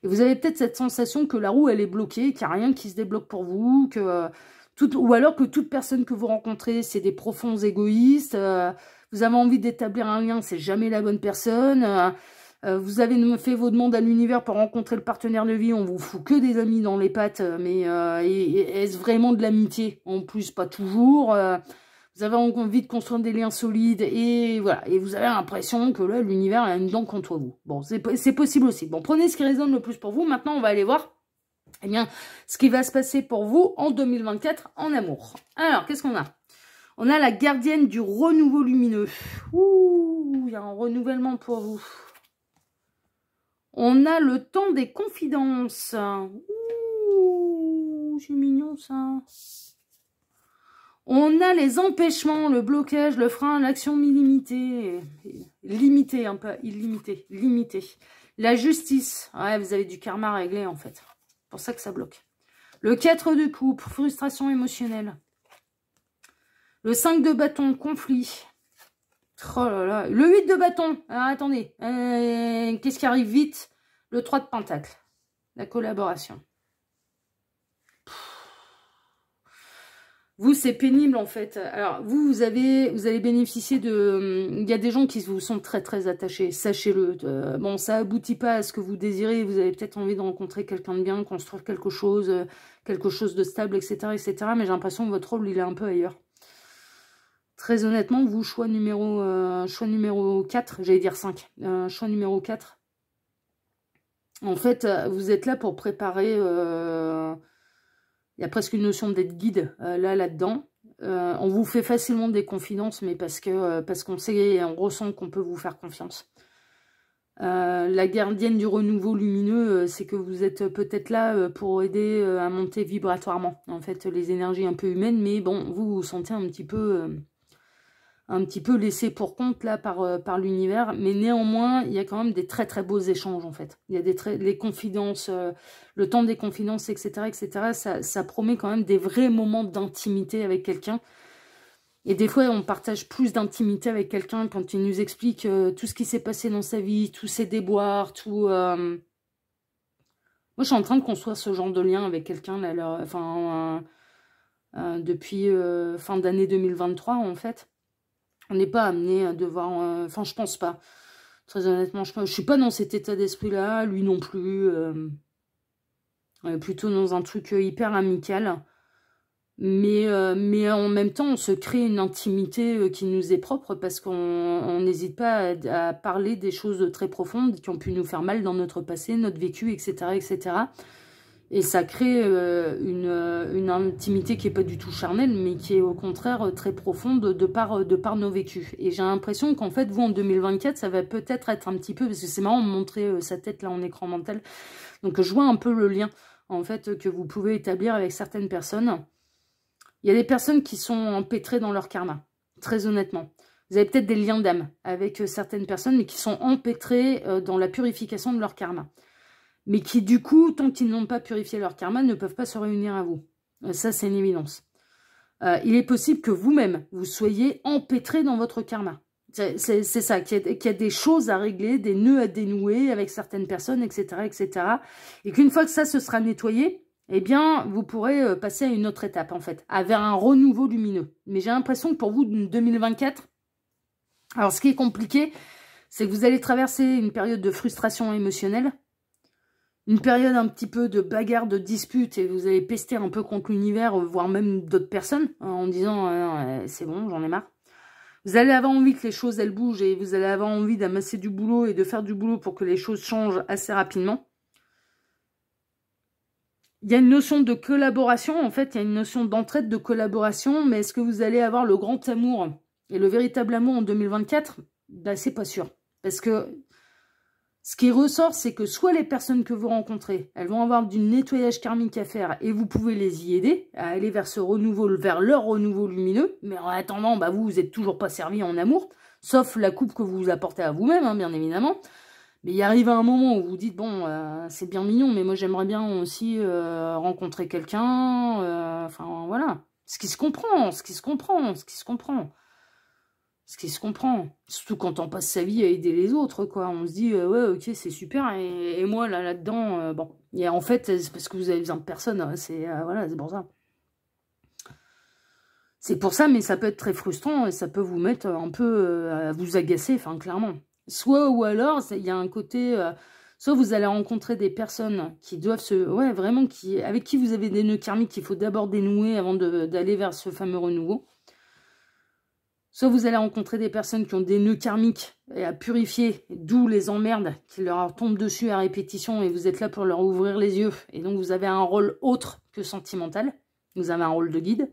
Et vous avez peut-être cette sensation que la roue, elle est bloquée, qu'il n'y a rien qui se débloque pour vous, ou alors que toute personne que vous rencontrez, c'est des profonds égoïstes, vous avez envie d'établir un lien, c'est jamais la bonne personne, vous avez fait vos demandes à l'univers pour rencontrer le partenaire de vie, on vous fout que des amis dans les pattes, mais est-ce vraiment de l'amitié? En plus, pas toujours. Vous avez envie de construire des liens solides, et voilà. Et vous avez l'impression que là, l'univers a une dent contre vous. Bon, c'est possible aussi. Bon, prenez ce qui résonne le plus pour vous. Maintenant, on va aller voir, eh bien, ce qui va se passer pour vous en 2024 en amour. Alors, qu'est-ce qu'on a? On a la gardienne du renouveau lumineux. Ouh, il y a un renouvellement pour vous. On a le temps des confidences. Ouh, c'est mignon ça. On a les empêchements, le blocage, le frein, l'action illimitée. Limitée, un peu, illimitée, limitée. La justice. Ouais, vous avez du karma à régler en fait. C'est pour ça que ça bloque. Le 4 de coupe, frustration émotionnelle. Le 5 de bâton, conflit. Oh là là. Le 8 de bâton. Alors, attendez. Qu'est-ce qui arrive vite? Le 3 de pentacle. La collaboration. Vous, c'est pénible en fait. Alors, vous allez bénéficier de... Il y a des gens qui vous sont très très attachés, sachez-le. Bon, ça aboutit pas à ce que vous désirez. Vous avez peut-être envie de rencontrer quelqu'un de bien, construire quelque chose de stable, etc. etc. mais j'ai l'impression que votre rôle, il est un peu ailleurs. Très honnêtement, vous, choix numéro 4, j'allais dire 5. Choix numéro 4. En fait, vous êtes là pour préparer... Il y a presque une notion d'être guide là-dedans. On vous fait facilement des confidences, mais parce qu'on sait et on ressent qu'on peut vous faire confiance. La gardienne du renouveau lumineux, c'est que vous êtes peut-être là pour aider à monter vibratoirement, en fait, les énergies un peu humaines, mais bon, vous vous sentez un petit peu laissé pour compte là par l'univers, mais néanmoins il y a quand même des très très beaux échanges en fait. Il y a les confidences, le temps des confidences, etc. Ça promet quand même des vrais moments d'intimité avec quelqu'un. Et des fois on partage plus d'intimité avec quelqu'un quand il nous explique tout ce qui s'est passé dans sa vie, tous ses déboires, tout. Moi je suis en train de construire ce genre de lien avec quelqu'un là, depuis fin d'année 2023 en fait. On n'est pas amené à devoir... Enfin, je pense pas. Très honnêtement, je suis pas dans cet état d'esprit-là, lui non plus. On est plutôt dans un truc hyper amical. Mais en même temps, on se crée une intimité qui nous est propre parce qu'on n'hésite pas à parler des choses très profondes qui ont pu nous faire mal dans notre passé, notre vécu, etc. etc. Et ça crée une intimité qui n'est pas du tout charnelle, mais qui est au contraire très profonde de par nos vécus. Et j'ai l'impression qu'en fait, vous, en 2024, ça va peut-être être un petit peu, parce que c'est marrant de montrer sa tête là en écran mental. Donc je vois un peu le lien, en fait, que vous pouvez établir avec certaines personnes. Il y a des personnes qui sont empêtrées dans leur karma, très honnêtement. Vous avez peut-être des liens d'âme avec certaines personnes, mais qui sont empêtrées dans la purification de leur karma. Mais qui, du coup, tant qu'ils n'ont pas purifié leur karma, ne peuvent pas se réunir à vous. Ça, c'est une évidence. Il est possible que vous-même, vous soyez empêtré dans votre karma. C'est ça, qu'il y a des choses à régler, des nœuds à dénouer avec certaines personnes, etc., etc. Et qu'une fois que ça se sera nettoyé, eh bien, vous pourrez passer à une autre étape, en fait, vers un renouveau lumineux. Mais j'ai l'impression que pour vous, 2024, alors ce qui est compliqué, c'est que vous allez traverser une période de frustration émotionnelle, une période un petit peu de bagarre, de dispute, et vous allez pester un peu contre l'univers, voire même d'autres personnes, en disant c'est bon, j'en ai marre. Vous allez avoir envie que les choses, elles bougent, et vous allez avoir envie d'amasser du boulot et de faire du boulot pour que les choses changent assez rapidement. Il y a une notion de collaboration, en fait, il y a une notion d'entraide, de collaboration, mais est-ce que vous allez avoir le grand amour et le véritable amour en 2024 ? Ben, c'est pas sûr. Parce que ce qui ressort, c'est que soit les personnes que vous rencontrez, elles vont avoir du nettoyage karmique à faire et vous pouvez les y aider à aller vers ce renouveau, vers leur renouveau lumineux, mais en attendant, bah vous n'êtes toujours pas servi en amour, sauf la coupe que vous vous apportez à vous-même, hein, bien évidemment. Mais il arrive un moment où vous dites, bon, c'est bien mignon, mais moi j'aimerais bien aussi rencontrer quelqu'un, enfin voilà. Ce qui se comprend, ce qui se comprend, ce qui se comprend. Ce qui se comprend. Surtout quand on passe sa vie à aider les autres, quoi. On se dit, ouais, ok, c'est super, et moi, là-dedans, bon. Et en fait, c'est parce que vous avez besoin de personne, hein, c'est voilà, c'est pour ça. C'est pour ça, mais ça peut être très frustrant, et ça peut vous mettre un peu à vous agacer, enfin, clairement. Soit, ou alors, il y a un côté... soit vous allez rencontrer des personnes qui doivent se... Ouais, vraiment, avec qui vous avez des nœuds karmiques qu'il faut d'abord dénouer avant d'aller vers ce fameux renouveau. Soit vous allez rencontrer des personnes qui ont des nœuds karmiques à purifier, d'où les emmerdes qui leur tombent dessus à répétition et vous êtes là pour leur ouvrir les yeux. Et donc vous avez un rôle autre que sentimental. Vous avez un rôle de guide.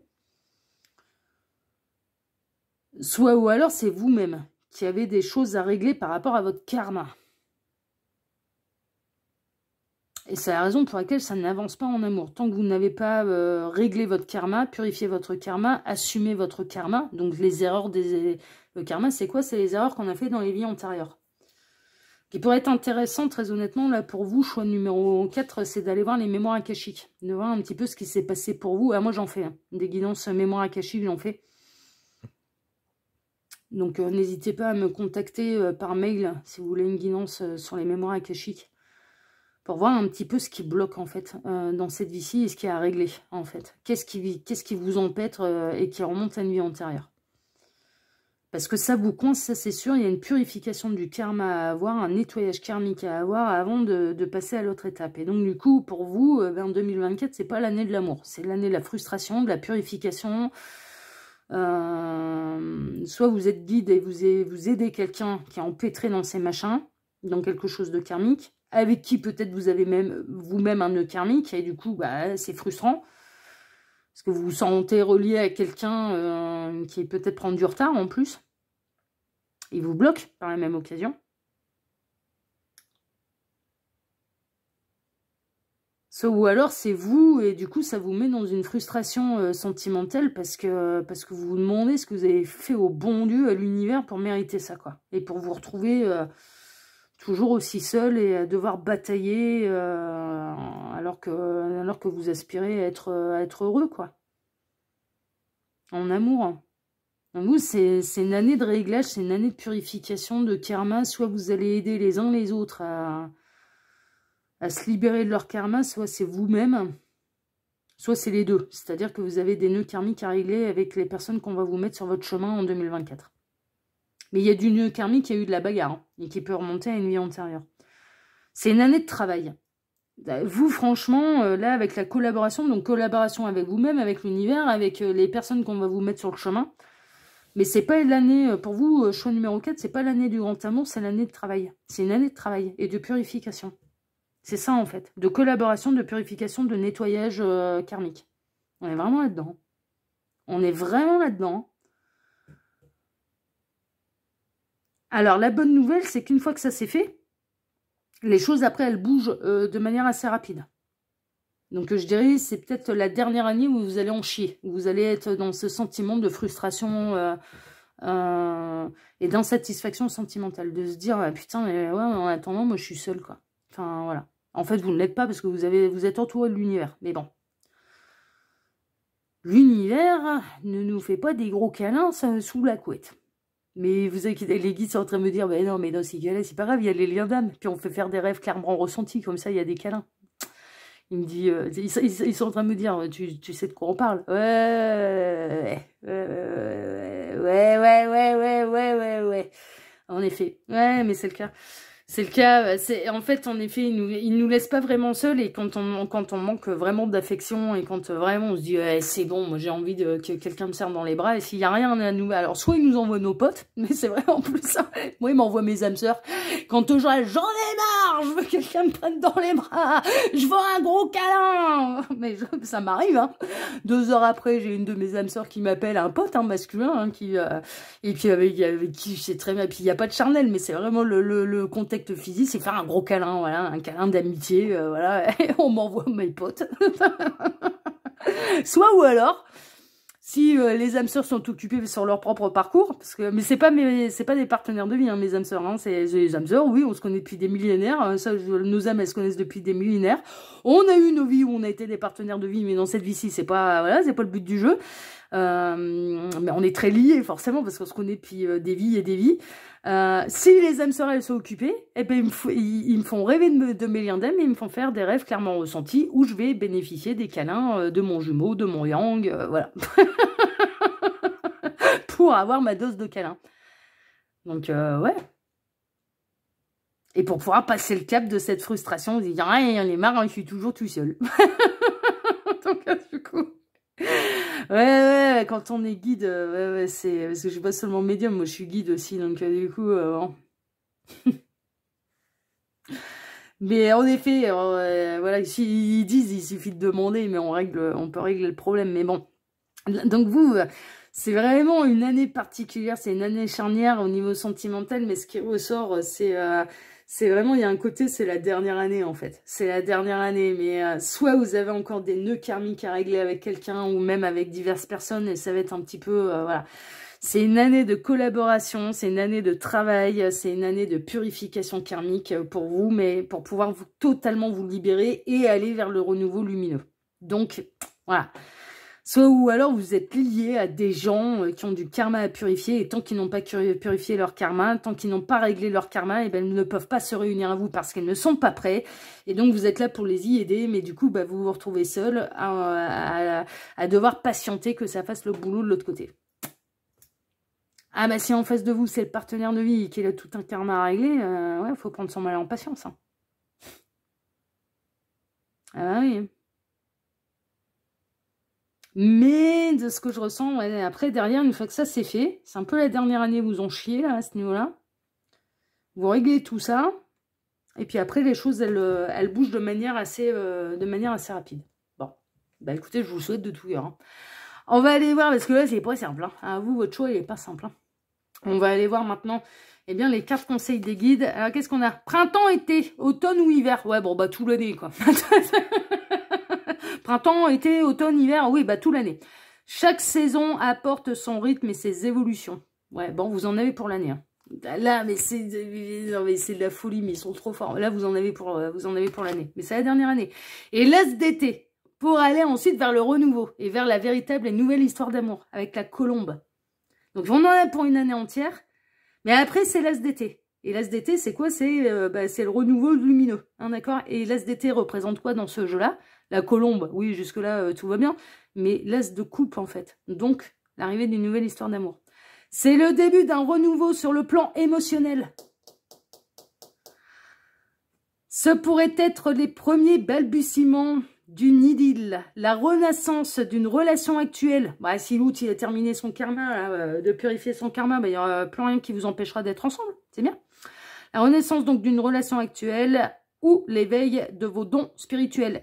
Soit ou alors c'est vous-même qui avez des choses à régler par rapport à votre karma. Et c'est la raison pour laquelle ça n'avance pas en amour. Tant que vous n'avez pas réglé votre karma, purifié votre karma, assumé votre karma. Donc les erreurs le karma, c'est quoi? C'est les erreurs qu'on a fait dans les vies antérieures. Qui pourrait être intéressant, très honnêtement, là pour vous, choix numéro 4, c'est d'aller voir les mémoires akashiques. De voir un petit peu ce qui s'est passé pour vous. Ah, moi j'en fais, hein. Des guidances mémoires akashiques, j'en fais. Donc n'hésitez pas à me contacter par mail si vous voulez une guidance sur les mémoires akashiques. Pour voir un petit peu ce qui bloque, en fait, dans cette vie-ci et ce qui est à régler, en fait. Qu'est-ce qui vous empêtre et qui remonte à une vie antérieure. Parce que ça vous coince, ça c'est sûr, il y a une purification du karma à avoir, un nettoyage karmique à avoir avant de passer à l'autre étape. Et donc, du coup, pour vous, en 2024, c'est pas l'année de l'amour. C'est l'année de la frustration, de la purification. Soit vous êtes guide et vous aidez quelqu'un qui est empêtré dans ces machins, dans quelque chose de karmique, avec qui peut-être vous avez même vous-même un nœud karmique, et du coup, bah, c'est frustrant, parce que vous vous sentez relié à quelqu'un qui peut-être prend du retard en plus, il vous bloque par la même occasion. Ou alors c'est vous, et du coup ça vous met dans une frustration sentimentale, parce que vous vous demandez ce que vous avez fait au bon Dieu, à l'univers, pour mériter ça, quoi. Et pour vous retrouver... toujours aussi seul et à devoir batailler alors que vous aspirez à être heureux, quoi. En amour. En vous, c'est une année de réglage, c'est une année de purification, de karma. Soit vous allez aider les uns les autres à se libérer de leur karma, soit c'est vous-même, soit c'est les deux. C'est-à-dire que vous avez des nœuds karmiques à régler avec les personnes qu'on va vous mettre sur votre chemin en 2024. Mais il y a du nœud karmique qui a eu de la bagarre, hein, et qui peut remonter à une vie antérieure. C'est une année de travail. Vous, franchement, là, avec la collaboration, donc collaboration avec vous-même, avec l'univers, avec les personnes qu'on va vous mettre sur le chemin. Mais c'est pas l'année, pour vous, choix numéro 4, c'est pas l'année du grand amour, c'est l'année de travail. C'est une année de travail et de purification. C'est ça, en fait. De collaboration, de purification, de nettoyage karmique. On est vraiment là-dedans. On est vraiment là-dedans. Alors, la bonne nouvelle, c'est qu'une fois que ça s'est fait, les choses, après, elles bougent de manière assez rapide. Donc, je dirais, c'est peut-être la dernière année où vous allez en chier, où vous allez être dans ce sentiment de frustration et d'insatisfaction sentimentale, de se dire, ah, putain, mais ouais, en attendant, moi, je suis seule, quoi. Enfin, voilà. En fait, vous ne l'êtes pas parce que vous êtes entouré de l'univers, mais bon. L'univers ne nous fait pas des gros câlins sous la couette. Mais vous inquiétez, les guides sont en train de me dire, mais non, c'est pas grave, il y a les liens d'âme. Puis on fait faire des rêves clairement ressentis, comme ça, il y a des câlins. Il me dit, ils sont en train de me dire, tu sais de quoi on parle? Ouais. En effet, ouais, mais c'est le cas. C'est le cas, en fait, en effet, il nous laisse pas vraiment seuls, et quand on manque vraiment d'affection, et quand vraiment on se dit, c'est bon, moi j'ai envie que quelqu'un me serre dans les bras, et s'il y a rien à nous, alors soit il nous envoie nos potes, mais c'est vrai en plus, ça, moi il m'envoie mes âmes sœurs, quand j'en ai marre, je veux que quelqu'un me prenne dans les bras, je veux un gros câlin, mais ça m'arrive, hein. 2 heures après, j'ai une de mes âmes sœurs qui m'appelle, un pote, masculin, hein, et puis avec qui c'est très bien, puis il n'y a pas de charnel, mais c'est vraiment le contexte physique, c'est faire un gros câlin, voilà, un câlin d'amitié, voilà, et on m'envoie mes potes. Soit ou alors, si les âmes sœurs sont occupées sur leur propre parcours, parce que, mais c'est pas des partenaires de vie, hein, mes âmes sœurs, hein, c'est les âmes sœurs, oui, on se connaît depuis des millénaires, ça, nos âmes, elles se connaissent depuis des millénaires. On a eu nos vies où on a été des partenaires de vie, mais dans cette vie-ci, c'est pas, voilà, c'est pas le but du jeu. Mais on est très liés, forcément, parce qu'on se connaît depuis des vies et des vies. Si les âmes sœurs, elles sont occupées, eh ben, ils me font rêver de mes liens d'âme, et ils me font faire des rêves clairement ressentis où je vais bénéficier des câlins de mon jumeau, de mon yang, voilà. Pour avoir ma dose de câlins. Donc, ouais. Et pour pouvoir passer le cap de cette frustration, de dire, ah, j'en ai marre, je suis toujours tout seul. Donc, du coup... Ouais, quand on est guide, ouais, c'est... Parce que je suis pas seulement médium, moi je suis guide aussi, donc du coup... Bon. Mais en effet, voilà, ils disent, il suffit de demander, mais on peut régler le problème, mais bon. Donc vous, c'est vraiment une année particulière, c'est une année charnière au niveau sentimental, mais ce qui ressort, c'est vraiment, il y a un côté, c'est la dernière année en fait. C'est la dernière année, mais soit vous avez encore des nœuds karmiques à régler avec quelqu'un, ou même avec diverses personnes, et ça va être un petit peu, voilà. C'est une année de collaboration, c'est une année de travail, c'est une année de purification karmique pour vous, mais pour pouvoir totalement vous libérer et aller vers le renouveau lumineux. Donc, voilà. Soit ou alors vous êtes lié à des gens qui ont du karma à purifier, et tant qu'ils n'ont pas purifié leur karma, tant qu'ils n'ont pas réglé leur karma, et ben ils ne peuvent pas se réunir à vous parce qu'ils ne sont pas prêts. Et donc vous êtes là pour les y aider, mais du coup bah, vous vous retrouvez seul à devoir patienter que ça fasse le boulot de l'autre côté. Ah bah si en face de vous c'est le partenaire de vie qui a tout un karma à régler, ouais, faut prendre son mal en patience. Hein. Ah bah oui. Mais de ce que je ressens, ouais, après derrière, une fois que ça c'est fait, c'est un peu la dernière année où vous en chiez là, à ce niveau-là. Vous réglez tout ça, et puis après les choses elles bougent de manière assez rapide. Bon, bah écoutez, je vous souhaite de tout cœur. Hein. On va aller voir, parce que là c'est pas simple. Hein. À vous, votre choix il est pas simple. Hein. On va aller voir maintenant, eh bien, les 4 conseils des guides. Alors, qu'est-ce qu'on a? Printemps, été, automne ou hiver? Ouais, bon, bah, tout l'année, quoi. Printemps, été, automne, hiver, oui, bah, tout l'année. Chaque saison apporte son rythme et ses évolutions. Ouais, bon, vous en avez pour l'année. Hein. Là, mais c'est de la folie, mais ils sont trop forts. Là, vous en avez pour l'année. Mais c'est la dernière année. Et l'as d'été, pour aller ensuite vers le renouveau et vers la véritable et nouvelle histoire d'amour avec la colombe. Donc, on en a pour une année entière. Mais après, c'est l'as d'été. Et l'as d'été, c'est quoi? C'est le renouveau lumineux. Hein, d'accord? Et l'as d'été représente quoi dans ce jeu-là? La colombe. Oui, jusque-là, tout va bien. Mais l'as de coupe, en fait. Donc, l'arrivée d'une nouvelle histoire d'amour. C'est le début d'un renouveau sur le plan émotionnel. Ce pourrait être les premiers balbutiements d'une idylle, la renaissance d'une relation actuelle. Bah, si l'autre il a terminé son karma, là, de purifier son karma, bah, il n'y aura plus rien qui vous empêchera d'être ensemble. C'est bien. La renaissance donc d'une relation actuelle ou l'éveil de vos dons spirituels.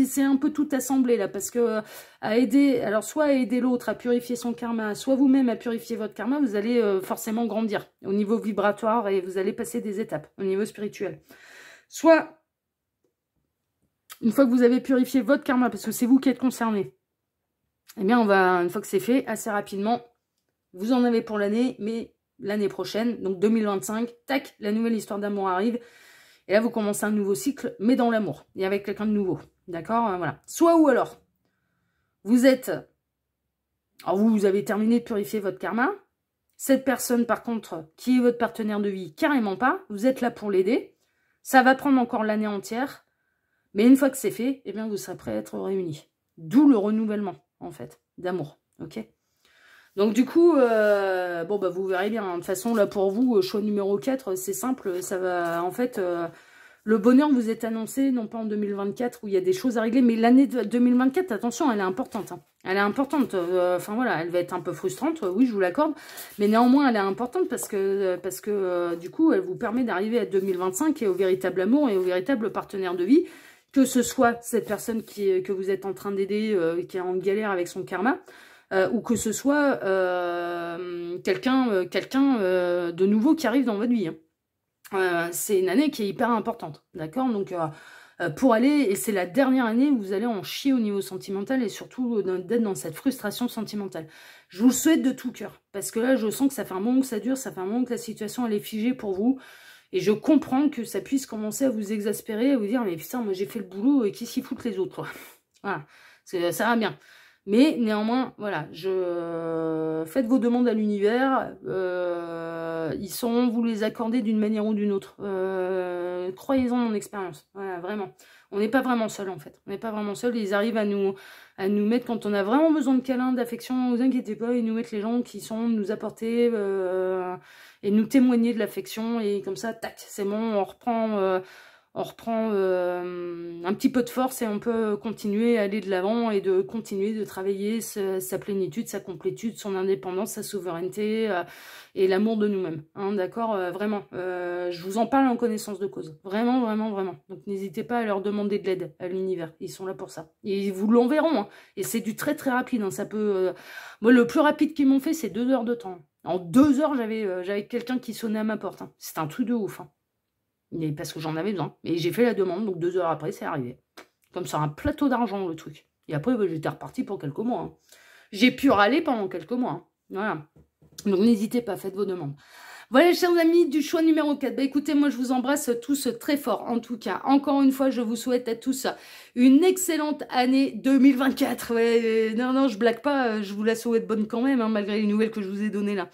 C'est un peu tout assemblé là, parce que à aider, alors soit à aider l'autre à purifier son karma, soit vous-même à purifier votre karma, vous allez forcément grandir au niveau vibratoire et vous allez passer des étapes au niveau spirituel. Soit une fois que vous avez purifié votre karma, parce que c'est vous qui êtes concerné, eh bien, on va, une fois que c'est fait, assez rapidement, vous en avez pour l'année, mais l'année prochaine, donc 2025, tac, la nouvelle histoire d'amour arrive. Et là, vous commencez un nouveau cycle, mais dans l'amour, et avec quelqu'un de nouveau. D'accord? Voilà. Soit ou alors, vous êtes... Alors, vous avez terminé de purifier votre karma. Cette personne, par contre, qui est votre partenaire de vie, carrément pas. Vous êtes là pour l'aider. Ça va prendre encore l'année entière. Mais une fois que c'est fait, eh bien, vous serez prêts à être réunis. D'où le renouvellement, en fait, d'amour. Ok? Donc, du coup, bon, bah, vous verrez bien. De toute façon, là, pour vous, choix numéro 4, c'est simple. Ça va, en fait, le bonheur vous est annoncé, non pas en 2024, où il y a des choses à régler, mais l'année 2024, attention, elle est importante. Hein. Elle est importante. Enfin, voilà, elle va être un peu frustrante, oui, je vous l'accorde. Mais néanmoins, elle est importante parce que du coup, elle vous permet d'arriver à 2025 et au véritable amour et au véritable partenaire de vie. Que ce soit cette personne que vous êtes en train d'aider, qui est en galère avec son karma, ou que ce soit quelqu'un de nouveau qui arrive dans votre vie. Hein. C'est une année qui est hyper importante, d'accord? Donc, pour aller, et c'est la dernière année où vous allez en chier au niveau sentimental et surtout d'être dans cette frustration sentimentale. Je vous le souhaite de tout cœur, parce que là, je sens que ça fait un moment que ça dure, ça fait un moment que la situation, elle est figée pour vous. Et je comprends que ça puisse commencer à vous exaspérer, à vous dire, mais putain, moi j'ai fait le boulot, et qui s'y foutent les autres, quoi. Voilà, ça va bien. Mais néanmoins, voilà, faites vos demandes à l'univers, ils sauront vous les accorder d'une manière ou d'une autre. Croyez-en mon expérience, voilà, vraiment. On n'est pas vraiment seul en fait, on n'est pas vraiment seul. Ils arrivent à nous mettre, quand on a vraiment besoin de câlins, d'affection, ne vous inquiétez pas, ils nous mettent les gens qui sont, nous apporter et nous témoigner de l'affection, et comme ça, tac, c'est bon, on reprend un petit peu de force et on peut continuer à aller de l'avant et de continuer de travailler sa plénitude, sa complétude, son indépendance, sa souveraineté et l'amour de nous-mêmes. Hein, d'accord, vraiment. Je vous en parle en connaissance de cause. Vraiment, vraiment, vraiment. Donc n'hésitez pas à leur demander de l'aide à l'univers. Ils sont là pour ça. Et ils vous l'enverront. Hein. Et c'est du très très rapide. Hein. Ça peut. Moi, le plus rapide qu'ils m'ont fait, c'est 2 heures de temps. En 2 heures, j'avais quelqu'un qui sonnait à ma porte. Hein. C'était un truc de ouf. Hein. Mais parce que j'en avais besoin. Et j'ai fait la demande, donc 2 heures après, c'est arrivé. Comme sur un plateau d'argent, le truc. Et après, bah, j'étais reparti pour quelques mois. Hein. J'ai pu râler pendant quelques mois. Hein. Voilà. Donc n'hésitez pas, faites vos demandes. Voilà, chers amis, du choix numéro 4. Bah écoutez, moi, je vous embrasse tous très fort. En tout cas, encore une fois, je vous souhaite à tous une excellente année 2024. Ouais, non, je blague pas. Je vous la souhaite bonne quand même, hein, malgré les nouvelles que je vous ai données là.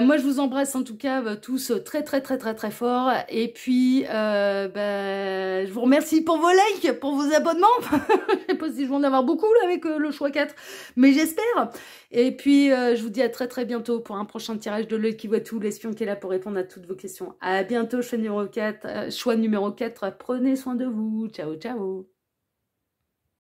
Moi, je vous embrasse en tout cas tous très, très, très, très, très fort. Et puis, je vous remercie pour vos likes, pour vos abonnements. Je sais pas si je vais en avoir beaucoup là avec le choix 4, mais j'espère. Et puis, je vous dis à très, très bientôt pour un prochain tirage de l'œil qui voit tout, l'espion qui est là pour répondre à toutes vos questions. À bientôt, choix numéro 4. Prenez soin de vous. Ciao, ciao.